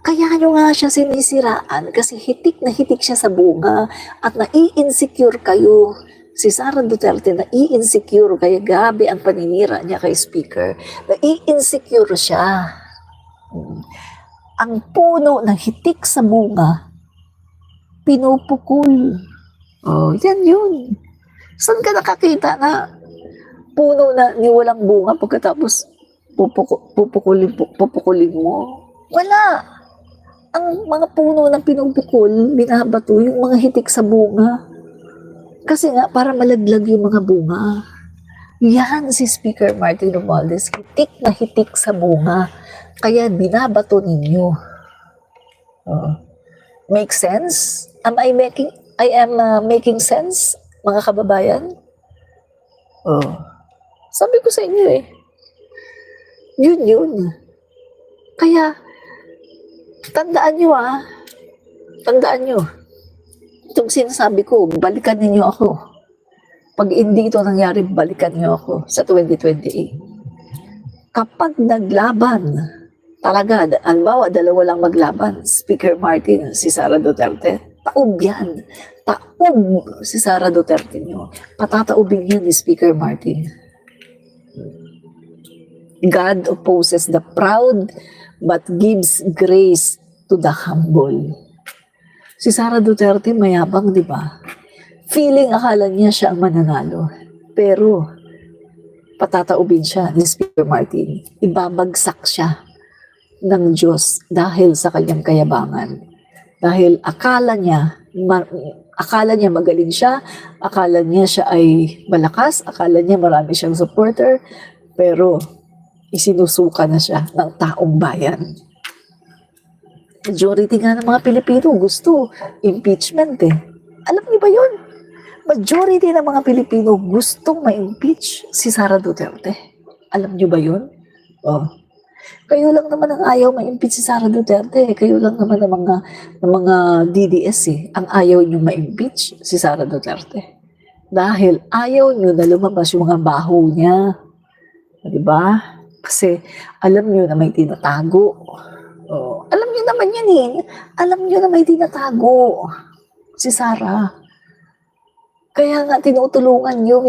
Kaya nyo nga siya sinisiraan kasi hitik na hitik siya sa bunga at nai-insecure kayo. Si Sara Duterte nai-insecure kaya gabi ang paninira niya kay Speaker. Nai-insecure siya. Ang puno ng hitik sa bunga, pinupukul. Yan yun. Saan ka nakakita na puno na ni walang bunga pagkatapos pupukulin mo? Wala. Ang mga puno na pinupukul, binabato yung mga hitik sa bunga. Kasi nga, para malaglag yung mga bunga. Yan si Speaker Martin Romualdez, hitik na hitik sa bunga. Kaya binabato ninyo. Make sense? I am making sense, mga kababayan? Sabi ko sa inyo Yun. Kaya, tandaan nyo. Itong sinasabi ko, balikan ninyo ako. Pag hindi ito nangyari, balikan nyo ako sa 2028. Kapag naglaban, talaga, halimbawa, dalawa lang maglaban, Speaker Martin, si Sara Duterte, taob yan. Taob si Sara Duterte nyo. Patataobin yan ni Speaker Martin. God opposes the proud, but gives grace to the humble. Si Sara Duterte mayabang, di ba? Feeling akala niya siya ang mananalo. Pero, patataubin siya ni Speaker Martin. Ibabagsak siya ng Diyos dahil sa kanyang kayabangan. Dahil akala niya magaling siya, akala niya siya ay malakas, akala niya marami siyang supporter, pero isinusuka na siya ng taong bayan. Majority nga ng mga Pilipino gusto impeachment Alam niyo ba yun? Majority ng mga Pilipino gustong ma-impeach si Sara Duterte. Alam niyo ba yun? Kayo lang naman ang ayaw ma-impeach si Sara Duterte. Kayo lang naman ng mga DDS ang ayaw niyo ma-impeach si Sara Duterte. Dahil ayaw niyo na lumabas yung mga baho niya. Diba? Kasi alam niyo na may tinatago. Alam niyo naman yan Alam niyo na may tinatago si Sara. Kaya nga tinutulungan niyo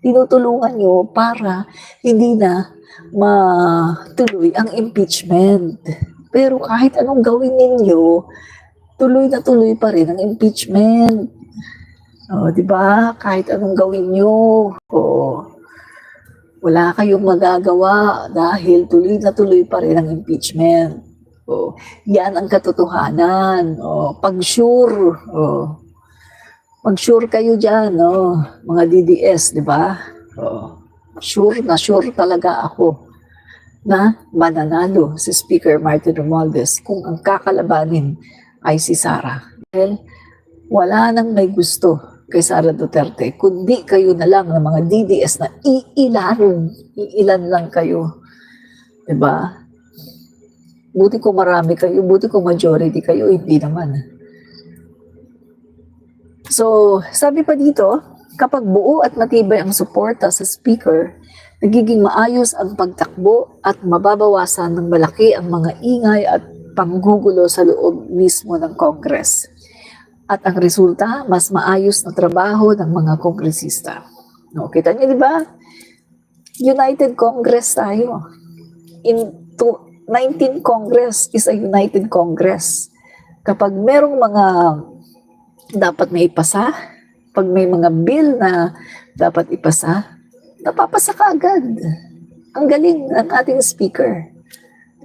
Tinutulungan niyo para hindi na matuloy ang impeachment. Pero kahit anong gawin ninyo, tuloy na tuloy pa rin ang impeachment. Di ba? Kahit anong gawin niyo, wala kayong magagawa dahil tuloy na tuloy pa rin ang impeachment. Yan ang katotohanan. Pag-sure. Pag-sure kayo dyan, mga DDS, di ba? sure na sure talaga ako na mananalo si Speaker Martin Romualdez kung ang kakalabanin ay si Sara. Dahil wala nang may gusto kay Sara Duterte, kundi kayo na lang ng mga DDS na iilan lang kayo. Diba? Buti kung marami kayo, buti kung majority kayo, hindi naman. So, sabi pa dito, kapag buo at matibay ang suporta sa speaker, nagiging maayos ang pagtakbo at mababawasan ng malaki ang mga ingay at panggugulo sa loob mismo ng Congress. At ang resulta, mas maayos na trabaho ng mga kongresista. No, kita niyo, di ba? United Congress tayo. 19 Congress is a United Congress. Kapag merong mga dapat may ipasa, pag may mga bill na dapat ipasa, napapasa ka agad. Ang galing ng ating speaker.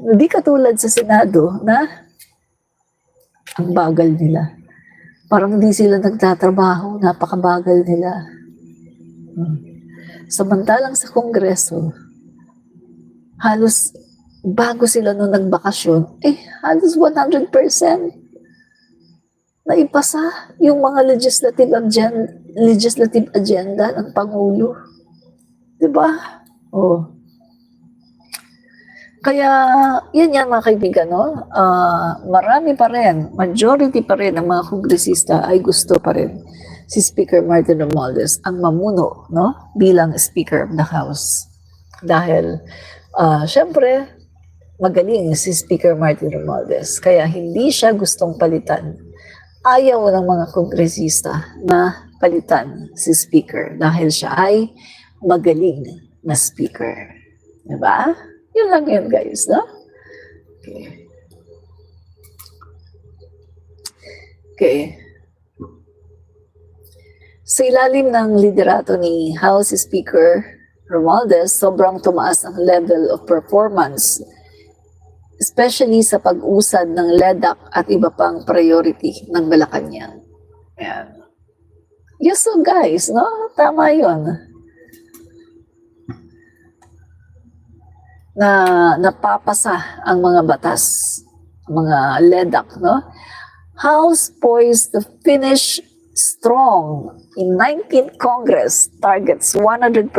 Hindi katulad sa Senado na ang bagal nila. Parang hindi sila nagtatrabaho, napakabagal nila. Samantalang sa Kongreso, halos bago sila nung nagbakasyon, halos 100% na ipasa yung mga legislative agenda ng Pangulo. Diba? Oh. Kaya, yan mga kaibigan, no? Marami pa rin, majority pa rin ng mga kongresista ay gusto pa rin si Speaker Martin Romualdez ang mamuno, no? Bilang Speaker of the House. Dahil, syempre, magaling si Speaker Martin Romualdez. Kaya hindi siya gustong palitan. Ayaw ng mga kongresista na palitan si Speaker dahil siya ay magaling na Speaker. Diba? Yun lang yun, guys, no? Okay. Okay. Sa ilalim ng liderato ni House Speaker Romualdez, sobrang tumaas ang level of performance, especially sa pag-usad ng LEDAC at iba pang priority ng Malacanang. Ayan. Yes, so guys, no? Tama yun. Na napapasa ang mga batas, mga LEDAC, no? House poised to finish strong in 19th Congress targets 100%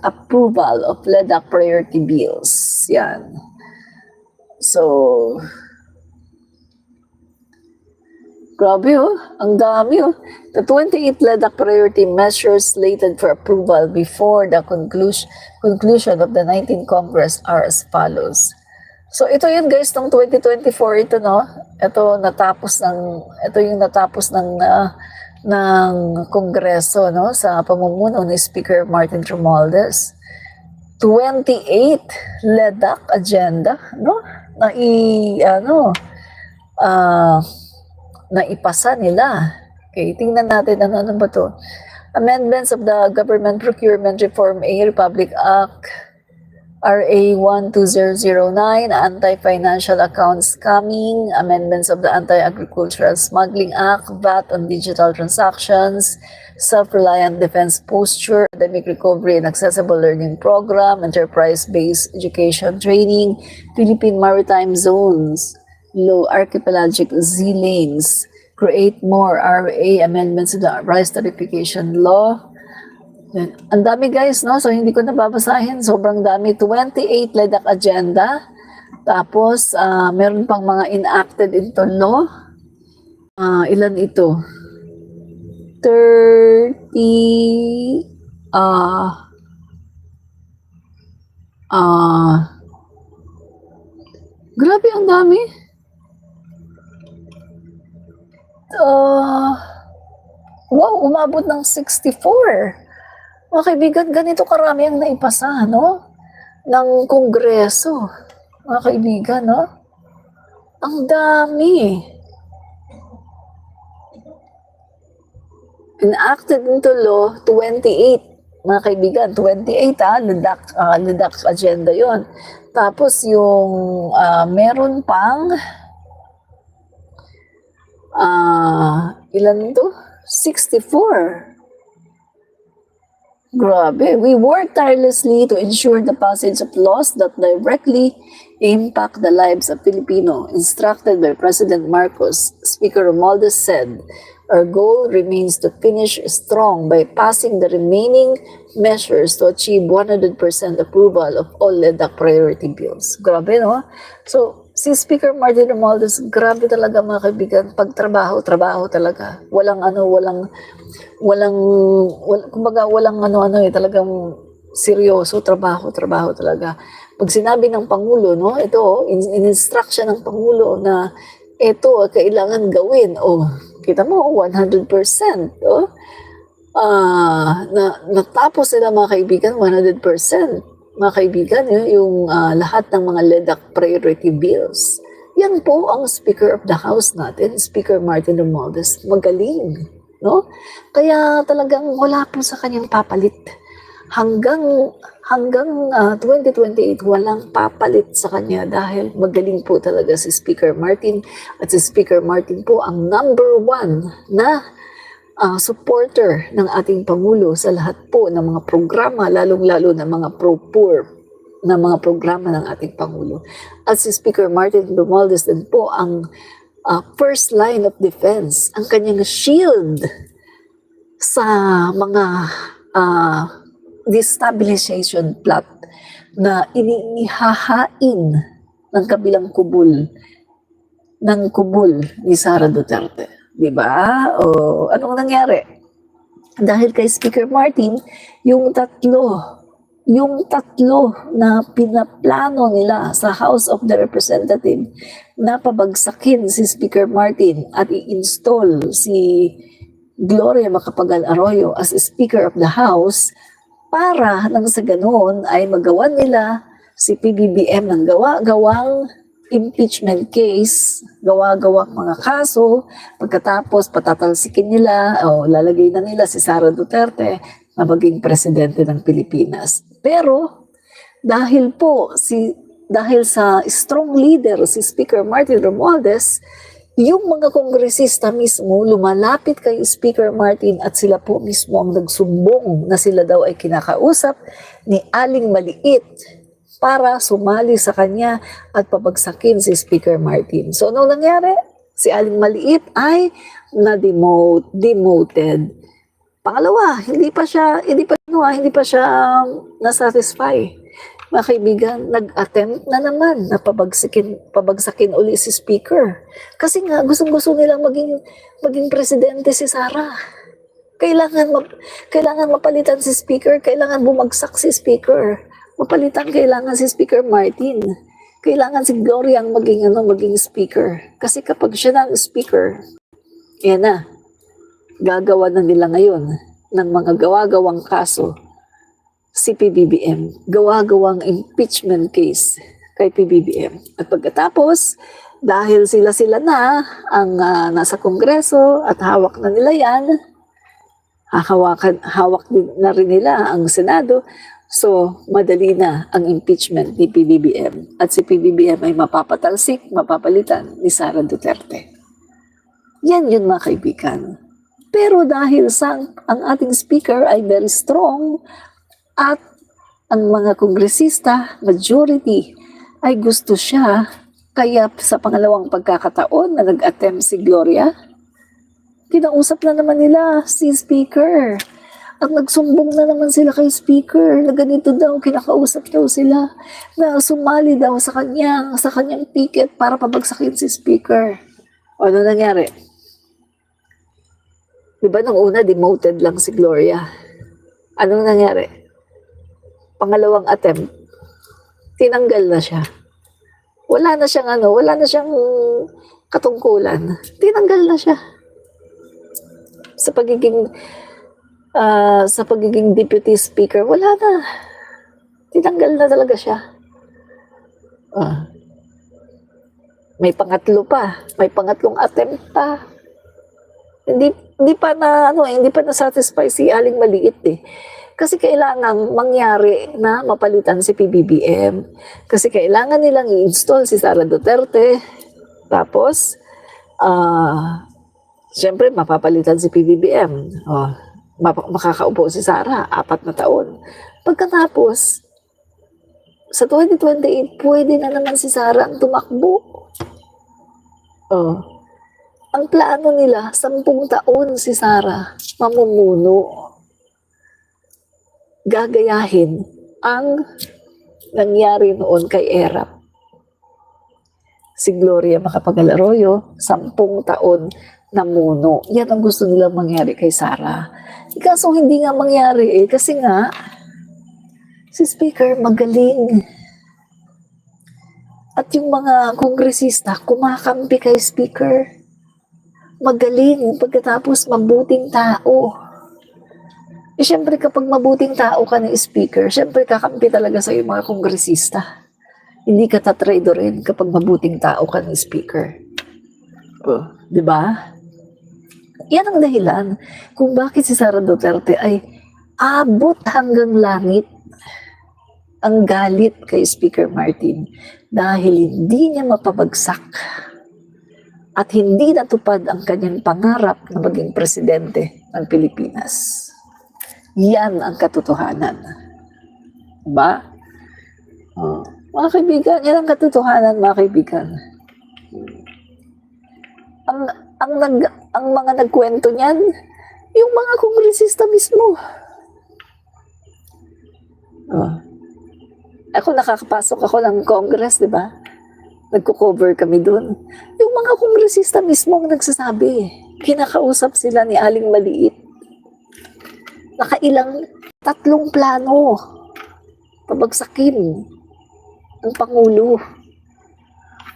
approval of LEDAC priority bills. Yan. So, grabe ang dami The 28 LEDAC priority measures slated for approval before the conclusion of the 19th Congress are as follows. So, ito yun guys, ng 2024 ito, no? Ito yung natapos ng Kongreso, no? Sa pamumuno ni Speaker Martin Romualdez. 28 LEDAC agenda, no? Naipasa nila. Okay, tingnan natin ano ba to. Amendments of the Government Procurement Reform A Republic Act, RA 12009, Anti-Financial Accounts Scamming, amendments of the Anti-Agricultural Smuggling Act, VAT on Digital Transactions, Self-Reliant Defense Posture, Academic Recovery and Accessible Learning Program, Enterprise-Based Education Training, Philippine Maritime Zones, Low Archipelagic Z-Lanes, Create More RA, amendments to the Rice Tarification Law. Ang dami guys, no? So hindi ko nababasahin, sobrang dami. 28 LEDAC agenda. Tapos, meron pang mga enacted into law. Ilan ito? 30 grabe ang dami. Wow, umabot ng 64. Mga kaibigan, ganito karami ang naipasa, no? Ng Kongreso. Mga kaibigan, no? Ang dami. Enacted into law, 28. Mga kaibigan, 28 LEDAC agenda yon. Tapos yung meron pang ilan to? 64. Grabe. We work tirelessly to ensure the passage of laws that directly impact the lives of Filipino. Instructed by President Marcos, Speaker Romualdez said, our goal remains to finish strong by passing the remaining measures to achieve 100% approval of all LEDAC priority bills. Grabe, no? So, si Speaker Martin Romualdez, grabe talaga mga kaibigan, pagtrabaho, trabaho talaga. Kumbaga walang ano-ano talagang seryoso, trabaho talaga. Pag sinabi ng Pangulo, no, ito, in-instruction ng Pangulo na ito, kailangan gawin, kita mo, 100%, natapos sila mga kaibigan, 100%. Mga kaibigan, yung lahat ng mga LEDAC priority bills. Yan po ang Speaker of the House natin, Speaker Martin Romualdez. Magaling, no? Kaya talagang wala po sa kanyang papalit. Hanggang 2028, walang papalit sa kanya dahil magaling po talaga si Speaker Martin. At si Speaker Martin po ang number 1 na supporter ng ating Pangulo sa lahat po ng mga programa, lalong-lalo na mga pro-poor na mga programa ng ating Pangulo. At si Speaker Martin Romualdez din po ang first line of defense, ang kanyang shield sa mga destabilization plot na inihahain ng kabilang kubul ni Sara Duterte. Diba? O anong nangyari? Dahil kay Speaker Martin, yung tatlo na pinaplano nila sa House of the Representatives na pabagsakin si Speaker Martin at i-install si Gloria Macapagal Arroyo as Speaker of the House para nang sa ganoon ay magawan nila si PBBM ng gawa-gawang impeachment case, gawa-gawang mga kaso, pagkatapos patatalsikin nila o lalagay na nila si Sara Duterte na maging presidente ng Pilipinas. Pero dahil sa strong leader si Speaker Martin Romualdez, yung mga kongresista mismo lumalapit kay Speaker Martin at sila po mismo ang nagsumbong na sila daw ay kinakausap ni Aling Maliit para sumali sa kanya at pabagsakin si Speaker Martin. So ano nangyari? Si Aling Maliit ay demoted. Pangalawa, hindi pa siya nasatisfy. Mga kaibigan, nag-attempt na naman na pabagsakin uli si Speaker. Kasi nga, gustong-gusto nilang maging presidente si Sara. Kailangan mapalitan si Speaker, kailangan bumagsak si Speaker. Kailangan si Speaker Martin. Kailangan si Gloria ang maging Speaker. Kasi kapag siya na ang Speaker, yan na, gagawa na nila ngayon ng mga gawa-gawang kaso si PBBM, gawa-gawang impeachment case kay PBBM. At pagkatapos, dahil sila na ang nasa Kongreso at hawak na nila yan, hawak din na rin nila ang Senado, so madali na ang impeachment ni PBBM. At si PBBM ay mapapatalsik, mapapalitan ni Sara Duterte. Yan yun mga kaibigan. Pero dahil ang ating speaker ay very strong, at ang mga kongresista, majority, ay gusto siya. Kaya sa pangalawang pagkakataon na nag-attempt si Gloria, kinausap na naman nila si Speaker. At nagsumbong na naman sila kay Speaker na ganito daw, kinakausap daw sila na sumali daw sa kanyang picket para pabagsakin si Speaker. O ano nangyari? Diba nung una, demoted lang si Gloria. Anong nangyari? Pangalawang attempt, tinanggal na siya. Wala na siyang katungkulan. Tinanggal na siya. Sa pagiging deputy speaker, wala na. Tinanggal na talaga siya. May pangatlo pa, may pangatlong attempt pa. Hindi pa na-satisfy si Aling Maliit eh. Kasi kailangan mangyari na mapalitan si PBBM. Kasi kailangan nilang i-install si Sara Duterte. Tapos, siyempre, mapapalitan si PBBM. makakaupo si Sara, 4 na taon. Pagkatapos, sa 2028, pwede na naman si Sara ang tumakbo. Oh. Ang plano nila, 10 taon si Sara mamumuno. Gagayahin ang nangyari noon kay Erap. Si Gloria Macapagal-Arroyo, 10 taon namuno. Yan ang gusto nilang mangyari kay Sara. Kaso hindi nga mangyari kasi nga, si Speaker magaling. At yung mga kongresista, kumakampi kay Speaker. Magaling, pagkatapos mabuting tao. Siyempre kapag mabuting tao ka ng Speaker, siyempre kakampi talaga sa mga kongresista. Hindi ka tatrado rin kapag mabuting tao ka ng Speaker. Di ba? Yan ang dahilan kung bakit si Sara Duterte ay abot hanggang langit ang galit kay Speaker Martin dahil hindi niya mapabagsak at hindi natupad ang kanyang pangarap na maging presidente ng Pilipinas. Yan ang katotohanan. Diba? Mga kaibigan, yan ang katotohanan, mga kaibigan. Ang mga nagkwento niyan, yung mga kongresista mismo. Ako nakakapasok ako ng Congress, di ba? Nagko-cover kami doon. Yung mga kongresista mismo ang nagsasabi. Kinakausap sila ni Aling Maliit. Nakailang 3 plano. Pabagsakin ang Pangulo.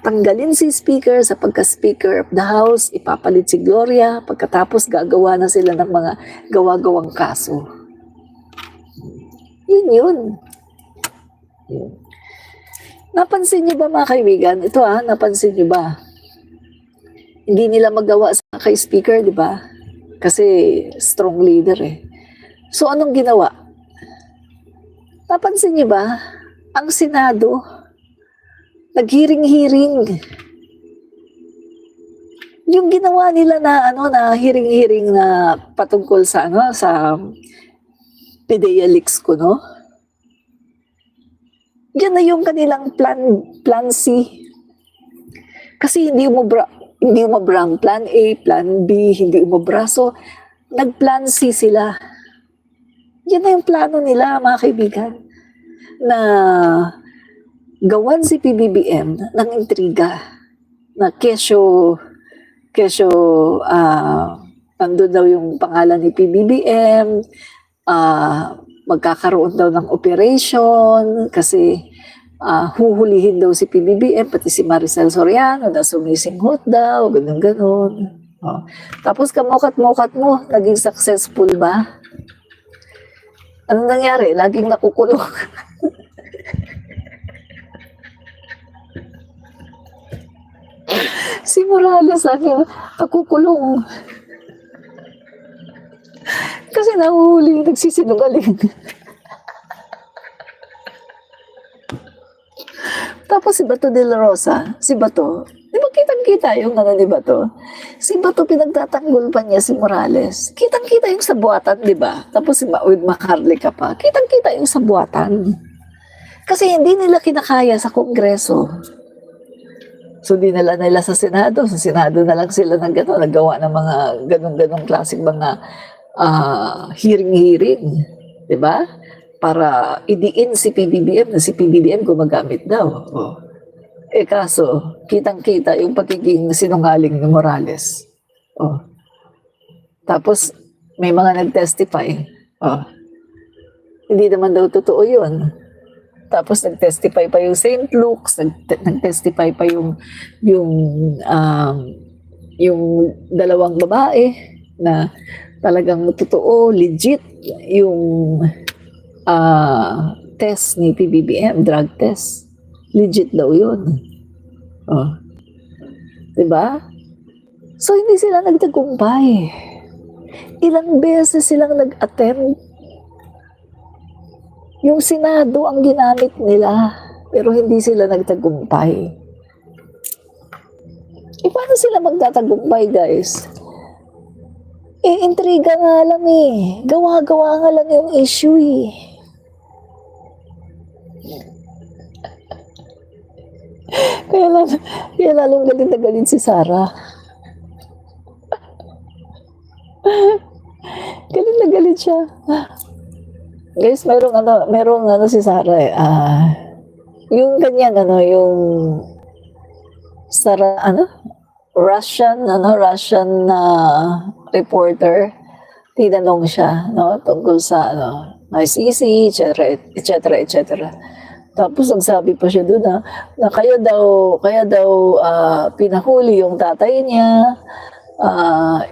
Tanggalin si Speaker sa pagka-Speaker of the House, ipapalit si Gloria, pagkatapos gagawa na sila ng mga gawa-gawang kaso. Yun. Napansin niyo ba mga kaibigan? Ito napansin niyo ba? Hindi nila magawa sa kay Speaker, di ba? Kasi strong leader So anong ginawa? Napansin niyo ba? Ang Senado, naghiring-hiring. Yung ginawa nila na hiring-hiring na patungkol sa sa PDEA leaks ko, no? Yan na yung kanilang plan C. Kasi hindi umubra ang plan A, plan B, hindi umubra. So, nag-plan C sila. Yan na yung plano nila, mga kaibigan, na gawan si PBBM ng intriga na kesyo nandun daw yung pangalan ni PBBM, magkakaroon daw ng operation kasi huhulihin daw si PBBM, pati si Maricel Soriano na sumisinghot daw, ganun. Tapos kamukat-mukat mo, naging successful ba? Anong nangyari? Laging nakukulong. Si Morales laging nakukulong. Kasi nahuhuli, nagsisinungaling. Tapos si Bato de la Rosa, di ba kitang-kita yung ni Bato? Si Bato pinagtatanggol pa niya si Morales. Kitang-kita yung sabuatan, di ba? Tapos si with Maharlika pa, kitang-kita yung sabuatan. Kasi hindi nila kinakaya sa Kongreso. So, dinala nila sa Senado. Sa Senado na lang sila nagawa ng mga ganong-ganong klaseng mga hearing-hearing. Diba? Para idiin si PBBM na si PBBM gumagamit daw. Kaso, kitang-kita yung pagiging sinungaling ni Morales. Tapos, may mga nag-testify. Hindi naman daw totoo yun. Tapos nag-testify pa yung St. Luke's, nag-testify pa yung dalawang babae na talagang totoo, legit yung test ni PBBM, drug test. Legit daw yun. Diba? So, hindi sila nagtagumpay. Ilang beses silang nag-attempt. Yung Senado ang ginamit nila, pero hindi sila nagtagumpay. Paano sila magtatagumpay, guys? intriga nga lang eh. Gawa-gawa nga lang yung issue eh. Kaya, lang, kaya lalong galit na galit si Sarah. Galit na galit siya. Guys, merong ano si Sarah eh. Yung ganyan, yung Russian na reporter, tinanong siya, no, tungkol sa, ICC, etc. Tapos nagsabi pa siya doon na kaya daw pinahuli yung tatay niya,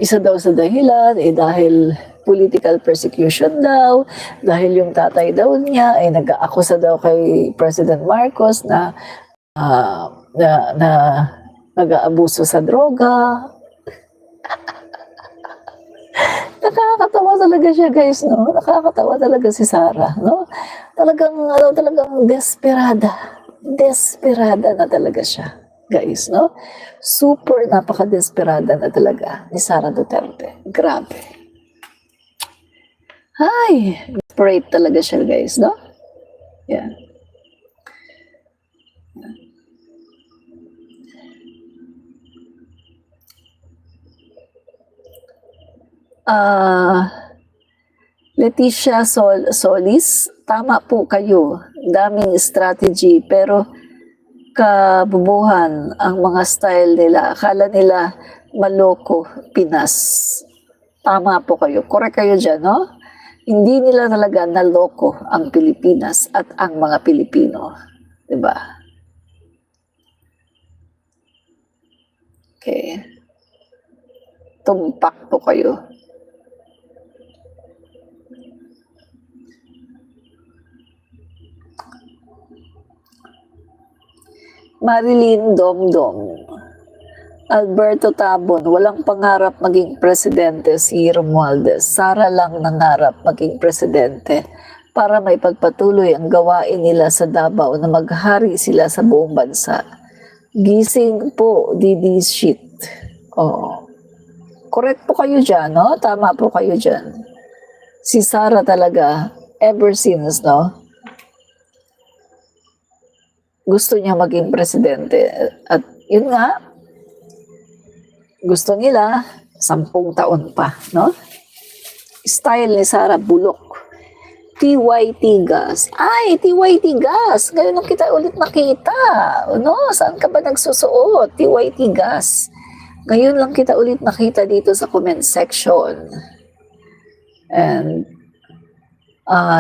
isa daw sa dahilan, dahil political persecution daw, dahil yung tatay daw niya ay nag-aakusa daw kay President Marcos na nag-aabuso sa droga. Nakakatawa talaga siya, guys, no? Nakakatawa talaga si Sarah, no? Talagang desperada. Desperada na talaga siya, guys, no? Super napaka-desperada na talaga ni Sara Duterte. Grabe. Ay, desperate talaga siya, guys, no? Yeah. Leticia Solis, tama po kayo. Daming strategy, pero kabubuhan ang mga style nila. Akala nila maloko, Pinas. Tama po kayo. Correct kayo dyan, no? Hindi nila talaga naloko ang Pilipinas at ang mga Pilipino. Diba? Okay. Tumpak po kayo. Marilyn Domdom. Alberto Tabon, walang pangarap maging presidente si Romualdez. Sara lang nangarap maging presidente para may pagpatuloy ang gawain nila sa Davao na maghari sila sa buong bansa. Gising po, Didi shit. Oh. Correct po kayo dyan, no? Tama po kayo dyan. Si Sara talaga, ever since, no? Gusto niya maging presidente. At yun nga, gusto nila 10 taon pa, no? Style ni Sara bulok. TYT gas. Ay, TYT gas. Ngayon lang kita ulit nakita. No? Saan ka ba nagsusuot? TYT gas. Ngayon lang kita ulit nakita dito sa comment section. And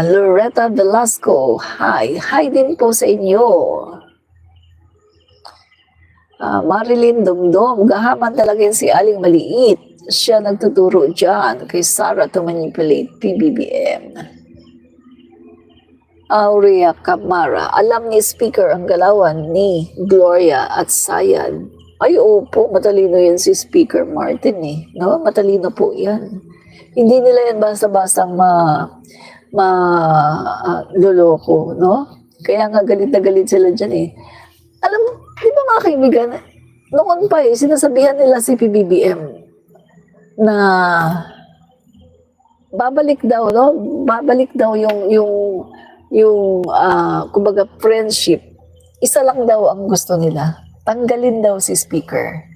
Loretta Velasco, hi. Hi din po sa inyo. Marilyn Domdom, gahaman talaga yun si Aling Maliit. Siya nagtuturo dyan kay Sarah to manipulate PBBM. Aurea Camara, alam ni Speaker ang galawan ni Gloria at Sayad. Ay, opo, matalino yan si Speaker Martin eh. No? Matalino po yan. Hindi nila yan basta-bastang loloko, no? Kaya nga galit na galit sila dyan eh. Alam mo, di ba mga kaibigan, noon pa sinasabihan nila si PBBM na babalik daw, no? Babalik daw yung kumbaga friendship. Isa lang daw ang gusto nila. Tanggalin daw si Speaker.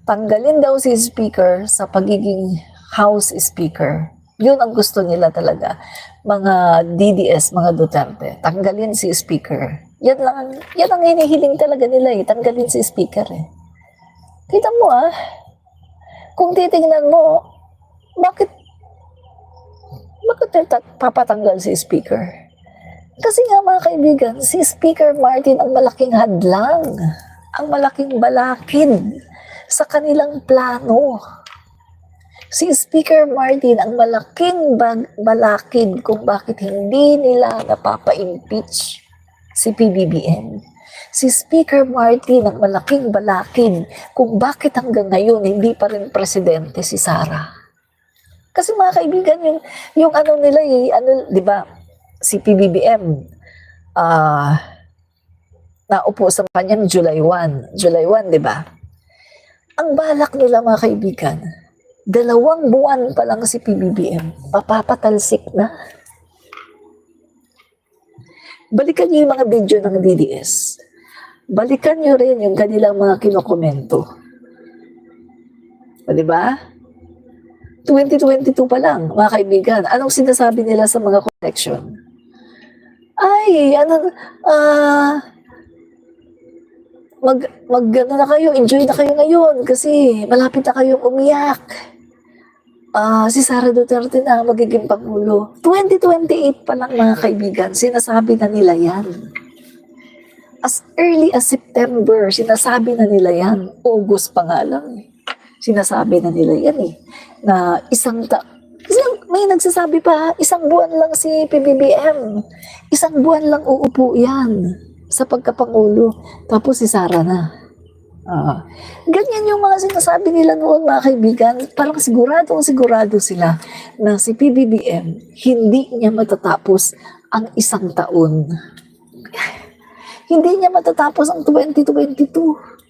Tanggalin daw si Speaker sa pagiging House Speaker. Yun ang gusto nila talaga. Mga DDS, mga Duterte. Tanggalin si Speaker. Yan ang hinihiling talaga nila eh. Tanggalin si Speaker eh. Kita mo kung titingnan mo, bakit papatanggal si Speaker? Kasi nga mga kaibigan, si Speaker Martin ang malaking hadlang, ang malaking balakid sa kanilang plano. Si Speaker Martin ang malaking balakid kung bakit hindi nila napapa-impeach si PBBM. Si Speaker Martin ang malaking balakid kung bakit hanggang ngayon hindi pa rin presidente si Sara. Kasi mga kaibigan, yung ano nila di ba, si PBBM naupo sa kanyang July 1, di ba? Ang balak nila mga kaibigan, 2 buwan pa lang si PBBM, papapatalsik na. Balikan niyo yung mga video ng DDS. Balikan niyo rin yung kanilang mga kinokomento. O, diba? 2022 pa lang, mga kaibigan. Anong sinasabi nila sa mga collection? Ay, ano na kayo, enjoy na kayo ngayon kasi malapit na kayong umiyak. Si Sara Duterte na ang magiging Pangulo. 2028 pa lang, mga kaibigan, sinasabi na nila yan. As early as September, sinasabi na nila yan. August pa nga lang. Sinasabi na nila yan na kasi may nagsasabi pa, 1 buwan lang si PBBM. 1 buwan lang uupo yan sa pagkapangulo. Tapos si Sara na. Ganyan yung mga sinasabi nila noon, mga kaibigan. Parang sigurado sila na si PBBM hindi niya matatapos ang 1 taon. Hindi niya matatapos ang 2022.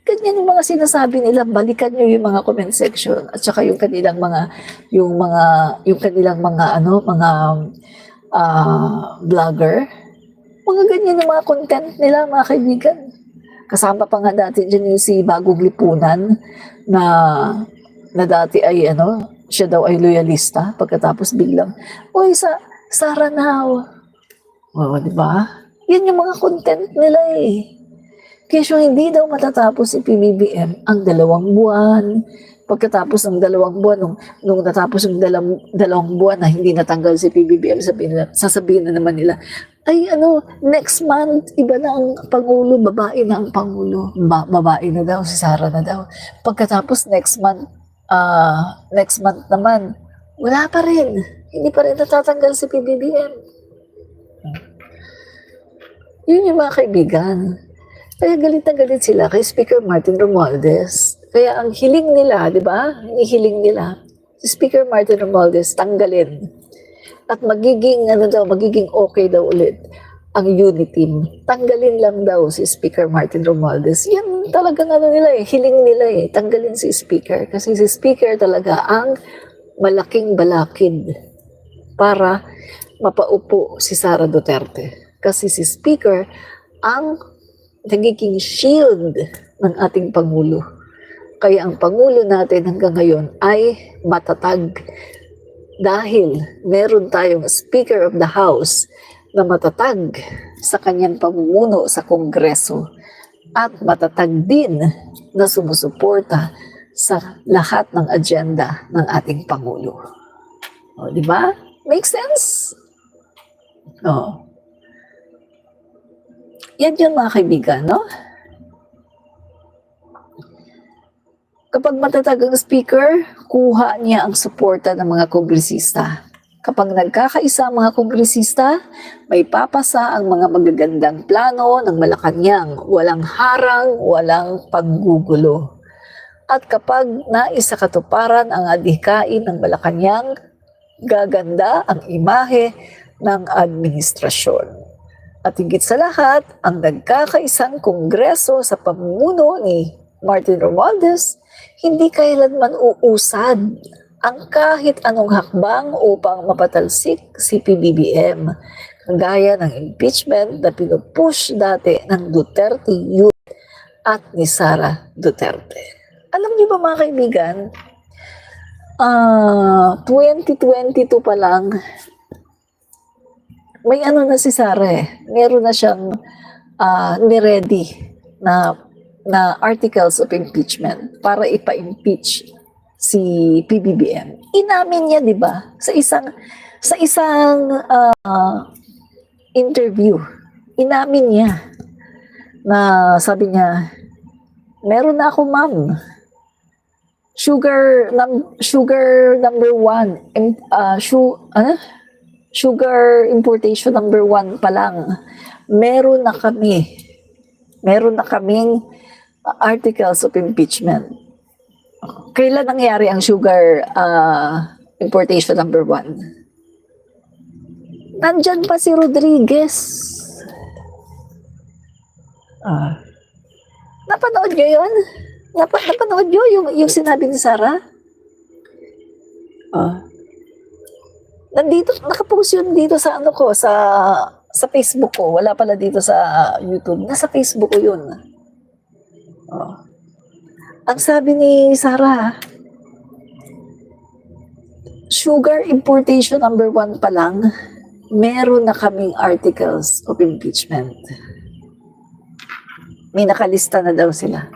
Ganyan yung mga sinasabi nila. Balikan niyo yung mga comment section at saka yung kanilang mga vlogger. Mga ganyan yung mga content nila, mga kaibigan. Kasama pa nga dati dyan yung si Bagong Lipunan na dati ay siya daw ay loyalista. Pagkatapos biglang, uy, Sara now. Di ba? Yan yung mga content nila Kesyo hindi daw matatapos si PBBM ang 2 buwan. Pagkatapos ng 2 buwan, nung natapos yung 2 buwan na hindi natanggal si PBBM, sasabihin na naman nila, ay next month, iba na ang Pangulo, babae na ang Pangulo. Babae na daw, si Sara na daw. Pagkatapos next month naman, wala pa rin. Hindi pa rin natatanggal si PBBM. Yun yung mga kaibigan. Kaya galit na galit sila kay Speaker Martin Romualdez. Kaya ang hiling nila, di ba? Hiling nila, si Speaker Martin Romualdez tanggalin. At magiging okay daw ulit ang unity. Tanggalin lang daw si Speaker Martin Romualdez. Yan talagang hiling nila tanggalin si Speaker. Kasi si Speaker talaga ang malaking balakid para mapaupo si Sara Duterte. Kasi si Speaker ang nagiging shield ng ating Pangulo. Kaya ang Pangulo natin hanggang ngayon ay matatag dahil meron tayong Speaker of the House na matatag sa kanyang pamumuno sa Kongreso at matatag din na sumusuporta sa lahat ng agenda ng ating Pangulo. Di ba? Make sense? Yan yun, mga kaibigan, no? Kapag matatag ang speaker, kuha niya ang suporta ng mga kongresista. Kapag nagkakaisa ang mga kongresista, may papasa ang mga magagandang plano ng Malacanang, walang harang, walang paggugulo. At kapag naisakatuparan ang adhikain ng Malacanang, gaganda ang imahe ng administrasyon. At higit sa lahat, ang nagkakaisang kongreso sa pamumuno ni Martin Romualdez, hindi kailanman uusad ang kahit anong hakbang upang mapatalsik si PBBM, kagaya ng impeachment na pinupush dati ng Duterte Youth at ni Sara Duterte. Alam niyo ba, mga kaibigan, 2022 pa lang, may na si Sara meron na siyang ni-ready na articles of impeachment para ipa-impeach si PBBM. Inamin niya, 'di ba? Sa isang interview, inamin niya na sabi niya, meron na ako, ma'am. Sugar number 1, sugar importation number 1 pa lang, meron na kaming articles of impeachment. Kailan nangyari ang sugar importation number 1? Nandyan pa si Rodriguez. Napanood nyo yun? Napanood nyo yung sinabi ni Sara? Nandito, nakapost yun dito sa ano ko, sa Facebook ko. Wala pala dito sa YouTube. Nasa Facebook ko yun. Oh. Ang sabi ni Sarah, sugar importation number 1 pa lang, meron na kaming articles of impeachment. May nakalista na daw sila.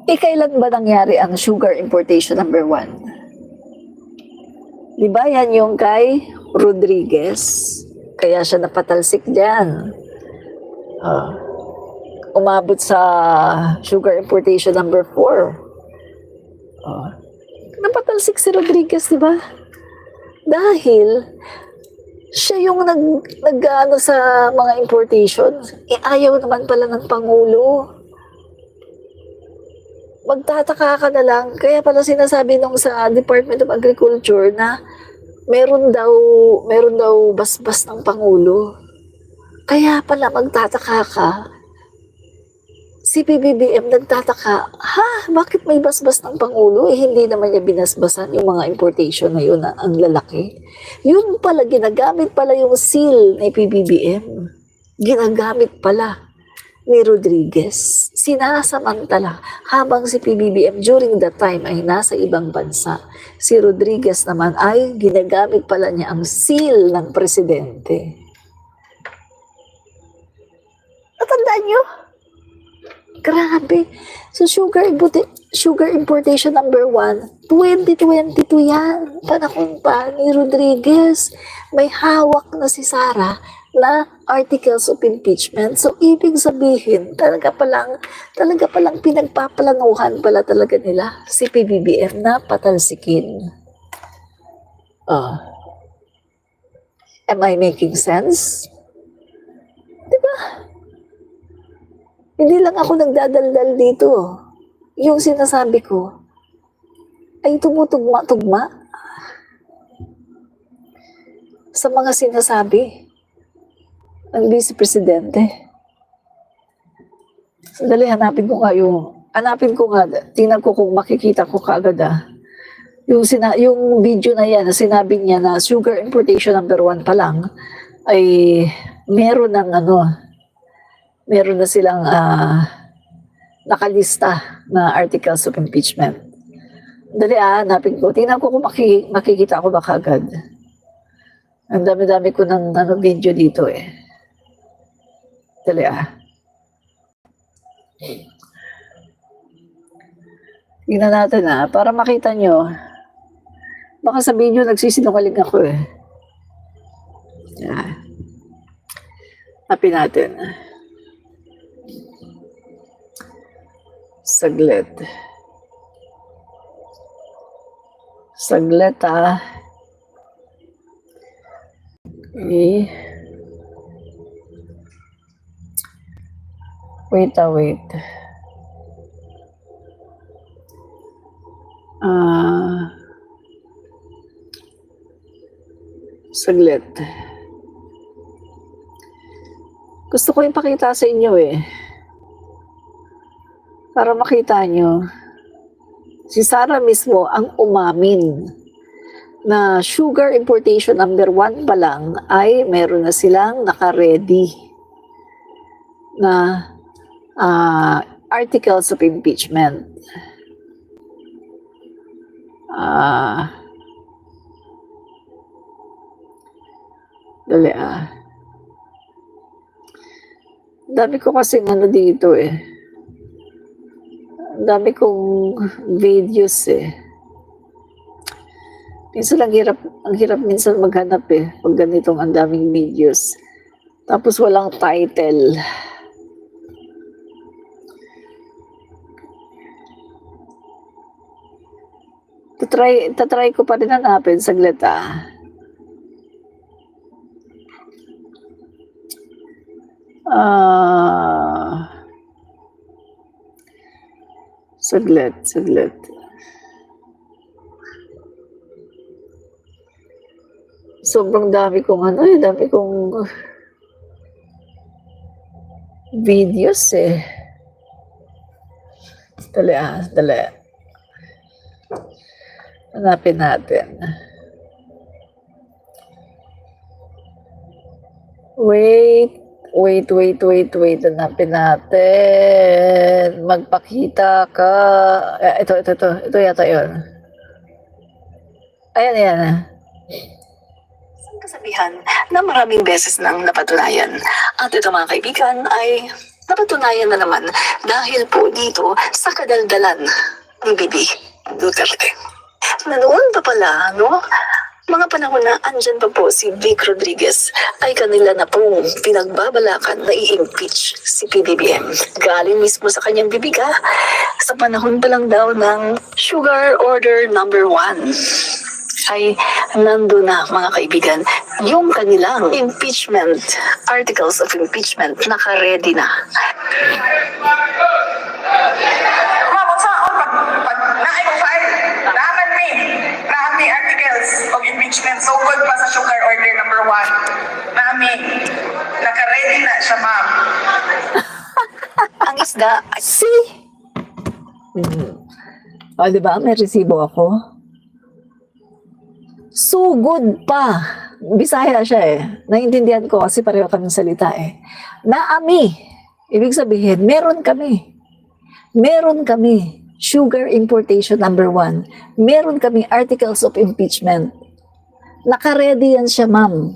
Kailan ba nangyari ang sugar importation number 1? Di ba yan yung kay Rodriguez? Kaya siya napatalsik dyan. Umabot sa sugar importation number 4. Napatalsik si Rodriguez, di ba? Dahil siya yung nag-ano sa mga importation. Ayaw naman pala ng Pangulo. Magtataka ka na lang. Kaya pala sinasabi nung sa Department of Agriculture na meron daw basbas ng Pangulo. Kaya pala magtataka ka. Si PBBM nagtataka, bakit may basbas ng Pangulo? Hindi naman niya binasbasan yung mga importation na yun, ang lalaki. Yun pala, ginagamit pala yung seal ni PBBM. Ginagamit pala ni Rodriguez. Sinasamantala habang si PBBM during that time ay nasa ibang bansa. Si Rodriguez naman ay ginagamit pala niya ang seal ng presidente. Natandaan niyo? Grabe. So, sugar importation number 1, 2022 yan. Panahon pa ni Rodriguez. May hawak na si Sara na articles of impeachment. So, ibig sabihin, talaga palang pinagpaplanuhan pala talaga nila si PBBM na patalsikin. Am I making sense? Diba? Hindi lang ako nagdadaldal dito. Yung sinasabi ko ay tumutugma-tugma sa mga sinasabi ng Vice Presidente. Sandali, hanapin ko nga, tingnan ko kung makikita ko kaagad yung video na yan, na sinabi niya na sugar importation number 1 pa lang ay meron na silang nakalista na articles of impeachment. Dali hanapin ko. Tingnan ko kung makikita ko ba kagad. Ang dami-dami ko ng video dito eh. Dali Tingnan natin para makita nyo. Baka sabihin nyo nagsisinungaling ako eh. Hanapin natin. Saglit. Wait. Saglit. Gusto ko ipakita sa inyo eh. Para makita nyo, si Sara mismo ang umamin na sugar importation number 1 pa lang ay meron na silang naka-ready na articles of impeachment. Dali Dami ko kasing dito eh. Ang dami kong videos eh. Minsan ang hirap minsan maghanap eh. Pag ganitong ang daming videos. Tapos walang title. Tatry ko pa rin hanapin. Saglit Saglit. Sobrang dami kong videos eh. Dali. Hanapin natin. Wait. Hanapin natin. Magpakita ka. Ito. Ito yata yun. Ayan. Isang kasabihan na maraming beses nang napatunayan. At ito mga kaibigan ay napatunayan na naman dahil po dito sa kadaldalan ni Bibi Duterte. Na noon pa pala, no? Mga panahon na andyan pa po si Vic Rodriguez ay kanila na pong pinagbabalakan na i-impeach si PBBM. Galing mismo sa kanyang bibiga sa panahon pa lang daw ng Sugar Order number 1 ay nando na mga kaibigan yung kanilang impeachment, articles of impeachment, naka-ready na. Nami articles of impeachment so good pa sa Sugar Order number 1. Nami, naka-ready na siya, ma'am. Ang isda, O, diba? May resibo ako. Sugod pa. Bisaya siya eh. Naintindihan ko kasi pareho kami salita eh. Naami. Ibig sabihin, meron kami. Sugar importation number 1. Meron kami articles of impeachment. Naka-ready yan siya, ma'am.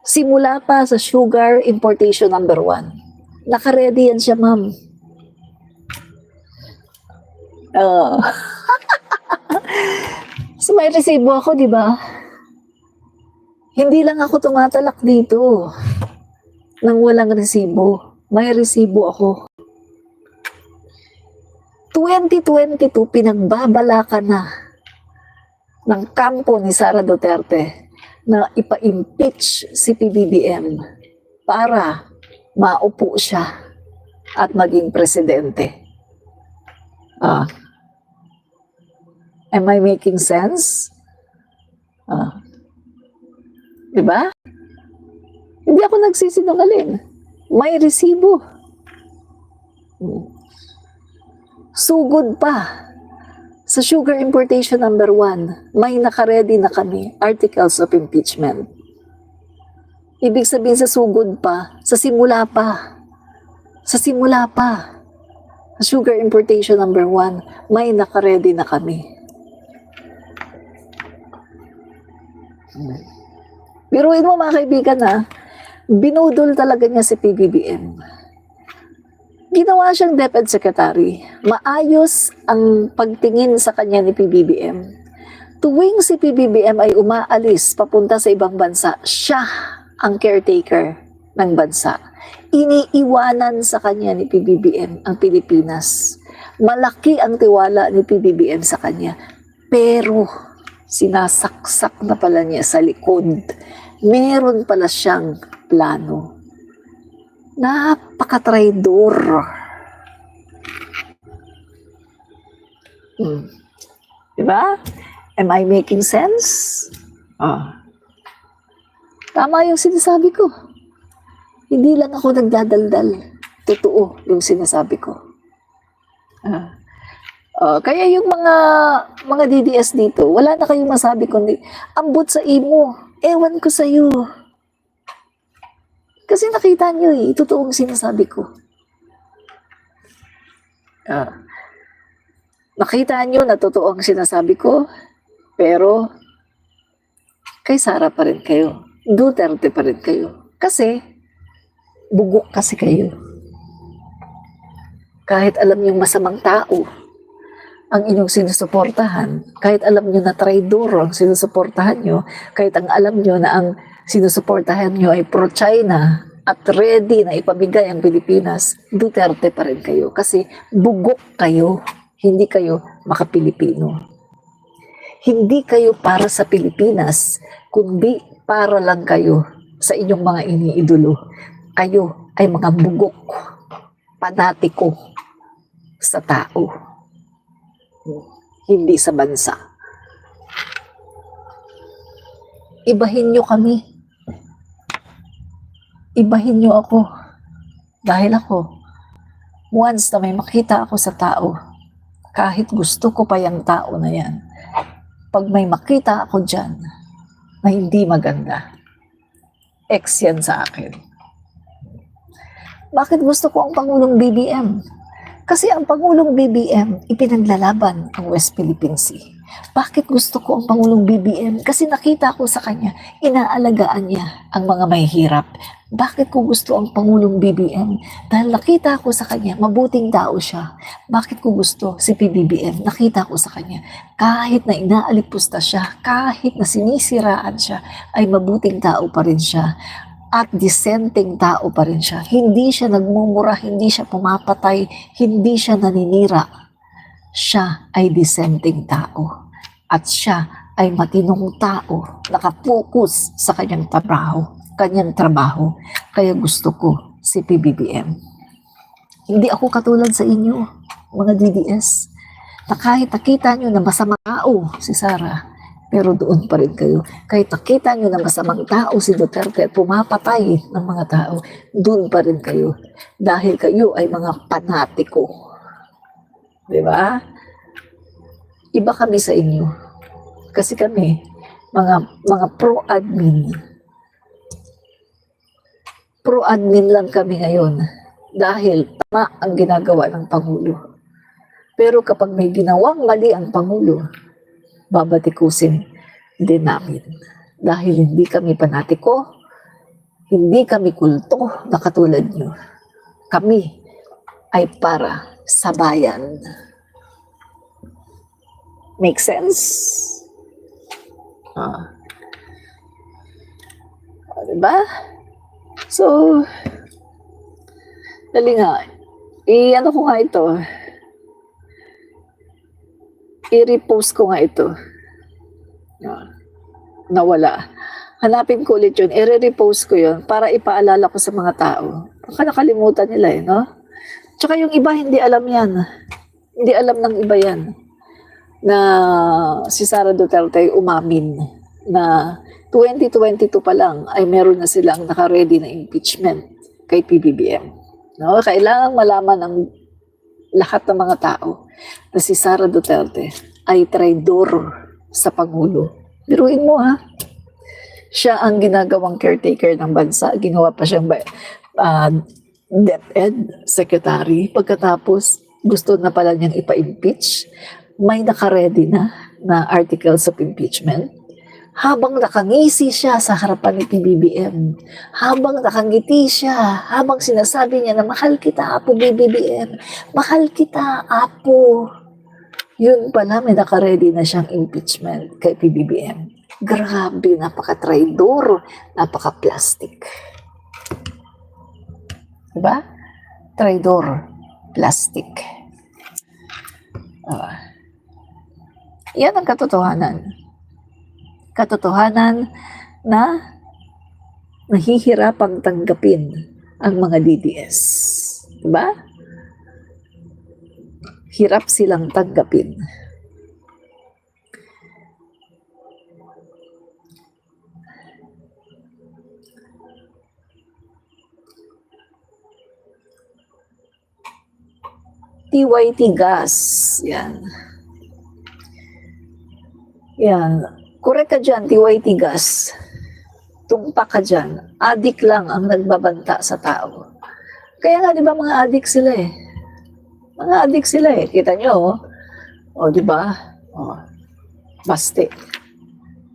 Simula pa sa sugar importation number 1. Naka-ready yan siya, ma'am. So may resibo ako, di ba? Hindi lang ako tumatalak dito nang walang resibo. May resibo ako. 2022, pinagbabalakan na ng kampo ni Sara Duterte na ipa-impeach si PBBM para maupo siya at maging presidente. Am I making sense? Diba? Hindi ako nagsisinungaling. May resibo. Sugod pa. Sa sugar importation number 1, may naka-ready na kami, articles of impeachment. Ibig sabihin sa sugod pa, sa simula pa. Sa sugar importation number 1, may naka-ready na kami. Biruin mo mga kaibigan ha, binudol talaga niya si PBBM. Ginawa siyang DepEd Secretary. Maayos ang pagtingin sa kanya ni PBBM. Tuwing si PBBM ay umaalis papunta sa ibang bansa, siya ang caretaker ng bansa. Iniiwanan sa kanya ni PBBM ang Pilipinas. Malaki ang tiwala ni PBBM sa kanya. Pero sinasaksak na pala niya sa likod. Meron pala siyang plano. Napaka-traidor. Diba? Am I making sense? Tama yung sinasabi ko. Hindi lang ako nagdadaldal. Totoo yung sinasabi ko. Kaya yung mga DDS dito, wala na kayong masabi kundi, ambot sa imo, ewan ko sa'yo. Kasi nakita nyo totoong sinasabi ko. Nakita nyo na totoong sinasabi ko, pero kay Sara pa rin kayo. Duterte pa rin kayo. Kasi, bugok kasi kayo. Kahit alam nyo masamang tao ang inyong sinusuportahan, kahit alam nyo na traidor ang sinusuportahan nyo, kahit ang alam nyo na ang sinusuportahan nyo ay pro-China at ready na ipamigay ang Pilipinas, Duterte pa rin kayo. Kasi bugok kayo, hindi kayo maka-Pilipino. Hindi kayo para sa Pilipinas, kundi para lang kayo sa inyong mga iniidolo. Kayo ay mga bugok, panatiko sa tao, hindi sa bansa. Ibahin nyo kami. Ibahin nyo ako. Dahil ako, once na may makita ako sa tao, kahit gusto ko pa yung tao na yan, pag may makita ako dyan na hindi maganda, X yan sa akin. Bakit gusto ko ang Pangulong BBM? Kasi ang Pangulong BBM, ipinaglalaban ang West Philippine Sea. Bakit gusto ko ang Pangulong BBM? Kasi nakita ko sa kanya, inaalagaan niya ang mga mahihirap. Bakit ko gusto ang Pangulong BBM? Dahil nakita ko sa kanya, mabuting tao siya. Bakit ko gusto si PBBM? Nakita ko sa kanya, kahit na inaalipusta siya, kahit na sinisiraan siya, ay mabuting tao pa rin siya. At dissenting tao pa rin siya. Hindi siya nagmumura, hindi siya pumapatay, hindi siya naninira. Siya ay dissenting tao. At siya ay matinong tao, nakapokus sa kanyang trabaho. Kaya gusto ko si PBBM. Hindi ako katulad sa inyo, mga DDS, na kahit nakita nyo na masamang tao si Sara, pero doon pa rin kayo. Kahit nakita nyo na masamang tao si Duterte at pumapatay ng mga tao, doon pa rin kayo. Dahil kayo ay mga panatiko. Di ba? Iba kami sa inyo. Kasi kami, mga pro-admin. Pro-admin lang kami ngayon. Dahil tama ang ginagawa ng Pangulo. Pero kapag may ginawang mali ang Pangulo, babatikusin din namin. Dahil hindi kami panatiko, hindi kami kulto na katulad nyo. Kami ay para sa bayan. Make sense? Diba? So, dali nga. I-ano ko nga ito. I-repost ko nga ito. Nawala. Hanapin ko ulit yun. I-repost ko yun para ipaalala ko sa mga tao. Baka nakalimutan nila eh, no? Tsaka yung iba, hindi alam yan. Hindi alam ng iba yan. Na si Sara Duterte ay umamin na 2022 pa lang ay meron na silang naka-ready na impeachment kay PBBM. No? Kailangan malaman ng lahat ng mga tao na si Sara Duterte ay traidor sa Pangulo. Biruin mo ha. Siya ang ginagawang caretaker ng bansa. Ginawa pa siyang DepEd secretary. Pagkatapos, gusto na pala niyang ipa-impeach. May naka-ready na articles of impeachment. Habang nakangisi siya sa harapan ni PBBM, habang nakangiti siya, habang sinasabi niya na mahal kita, Apo PBBM, mahal kita, Apo. Yun pala, may naka-ready na siyang impeachment kay PBBM. Grabe, napaka-traidor, napaka-plastic. Diba? Traidor, plastic. Yan ang katotohanan. Katotohanan na nahihirapang tanggapin ang mga DDS. Diba? Hirap silang tanggapin. TYT gas. Yan. Yan. Correct ka dyan, TYT gas. Tumpak ka dyan. Adik lang ang nagbabanta sa tao. Kaya nga, di ba, mga adik sila eh. Mga adik sila eh. Kita nyo, oh. O, di ba? O, baste.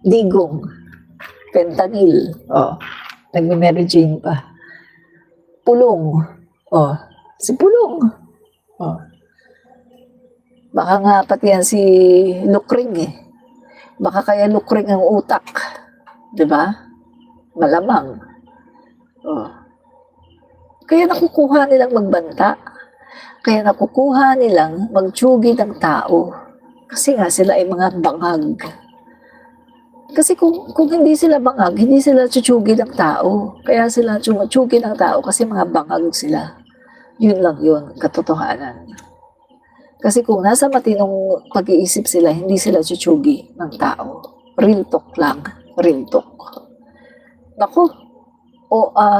Digong. Fentanyl. O, nagme-Mary Jane pa. Pulong. O, si Pulong. O. Baka nga pati yan si Lukring eh. Baka kaya lukring ang utak. Diba? Malamang. Oh. Kaya nakukuha nilang magbanta. Kaya nakukuha nilang magtsugi ng tao. Kasi nga sila ay mga bangag. Kasi kung hindi sila bangag, hindi sila tsugi ng tao. Kaya sila tsugi ng tao kasi mga bangag sila. Yun lang yun, katotohanan. Kasi kung nasa matinong pag-iisip sila, hindi sila tsugi ng tao. Real talk lang. Real talk. Naku,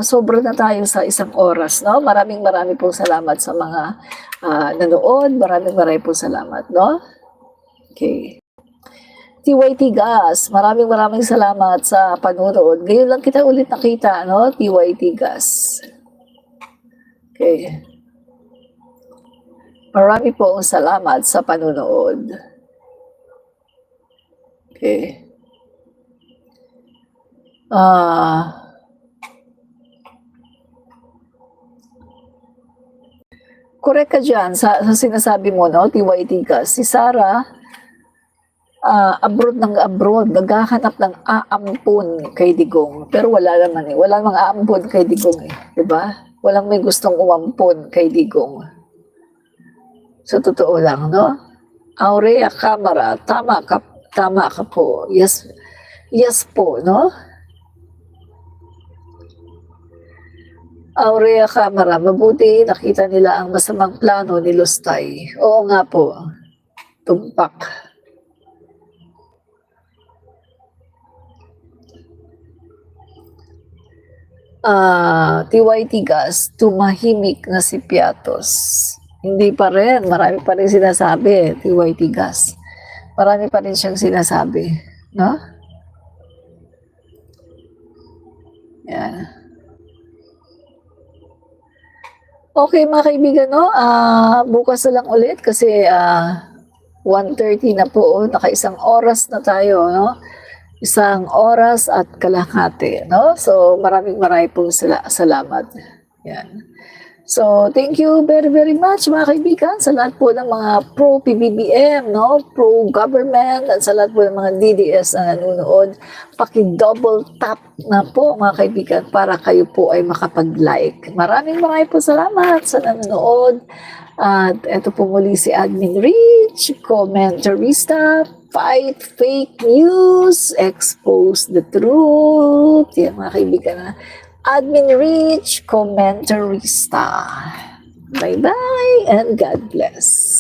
sobra na tayo sa isang oras. No? Maraming pong salamat sa mga nanood. Maraming pong salamat. No? Okay. TYT Gas, maraming salamat sa panonood. Ngayon lang kita ulit nakita, no? TYT Gas. Okay. Marami pong salamat sa panunood. Okay. Correct ka dyan sa sinasabi mo, no? TYT ka. Si Sarah, abroad ng abroad, naghahanap ng aampon kay Digong. Pero wala naman eh. Wala namang aampon kay Digong eh. Diba? Walang may gustong umampon kay Digong. So, totoo lang, no? Aurea Camara, tama ka po. Yes, yes po, no? Aurea Camara, mabuti nakita nila ang masamang plano ni Lustay. Oo nga po, tumpak. TYT Gas, tumahimik na si Piatos. Hindi pa rin, marami pa rin sinasabi, TYT Gas. Marami pa rin siyang sinasabi, no? Yan. Okay mga kaibigan, no? Bukas na lang ulit kasi 1:30 na po, naka-isang oras na tayo, no? Isang oras at kalahati, no? So, maraming pong salamat. Yan. So, thank you very, very much mga kaibigan sa lahat po ng mga pro-PBBM, no? Pro-government at sa lahat po ng mga DDS na nanonood. Paki-double tap na po mga kaibigan para kayo po ay makapag-like. Maraming po salamat sa nanonood. At ito po muli si Admin Rich, commentarista, fight fake news, expose the truth. Yan mga kaibigan na. Admin Rich, commentarista. Bye-bye and God bless.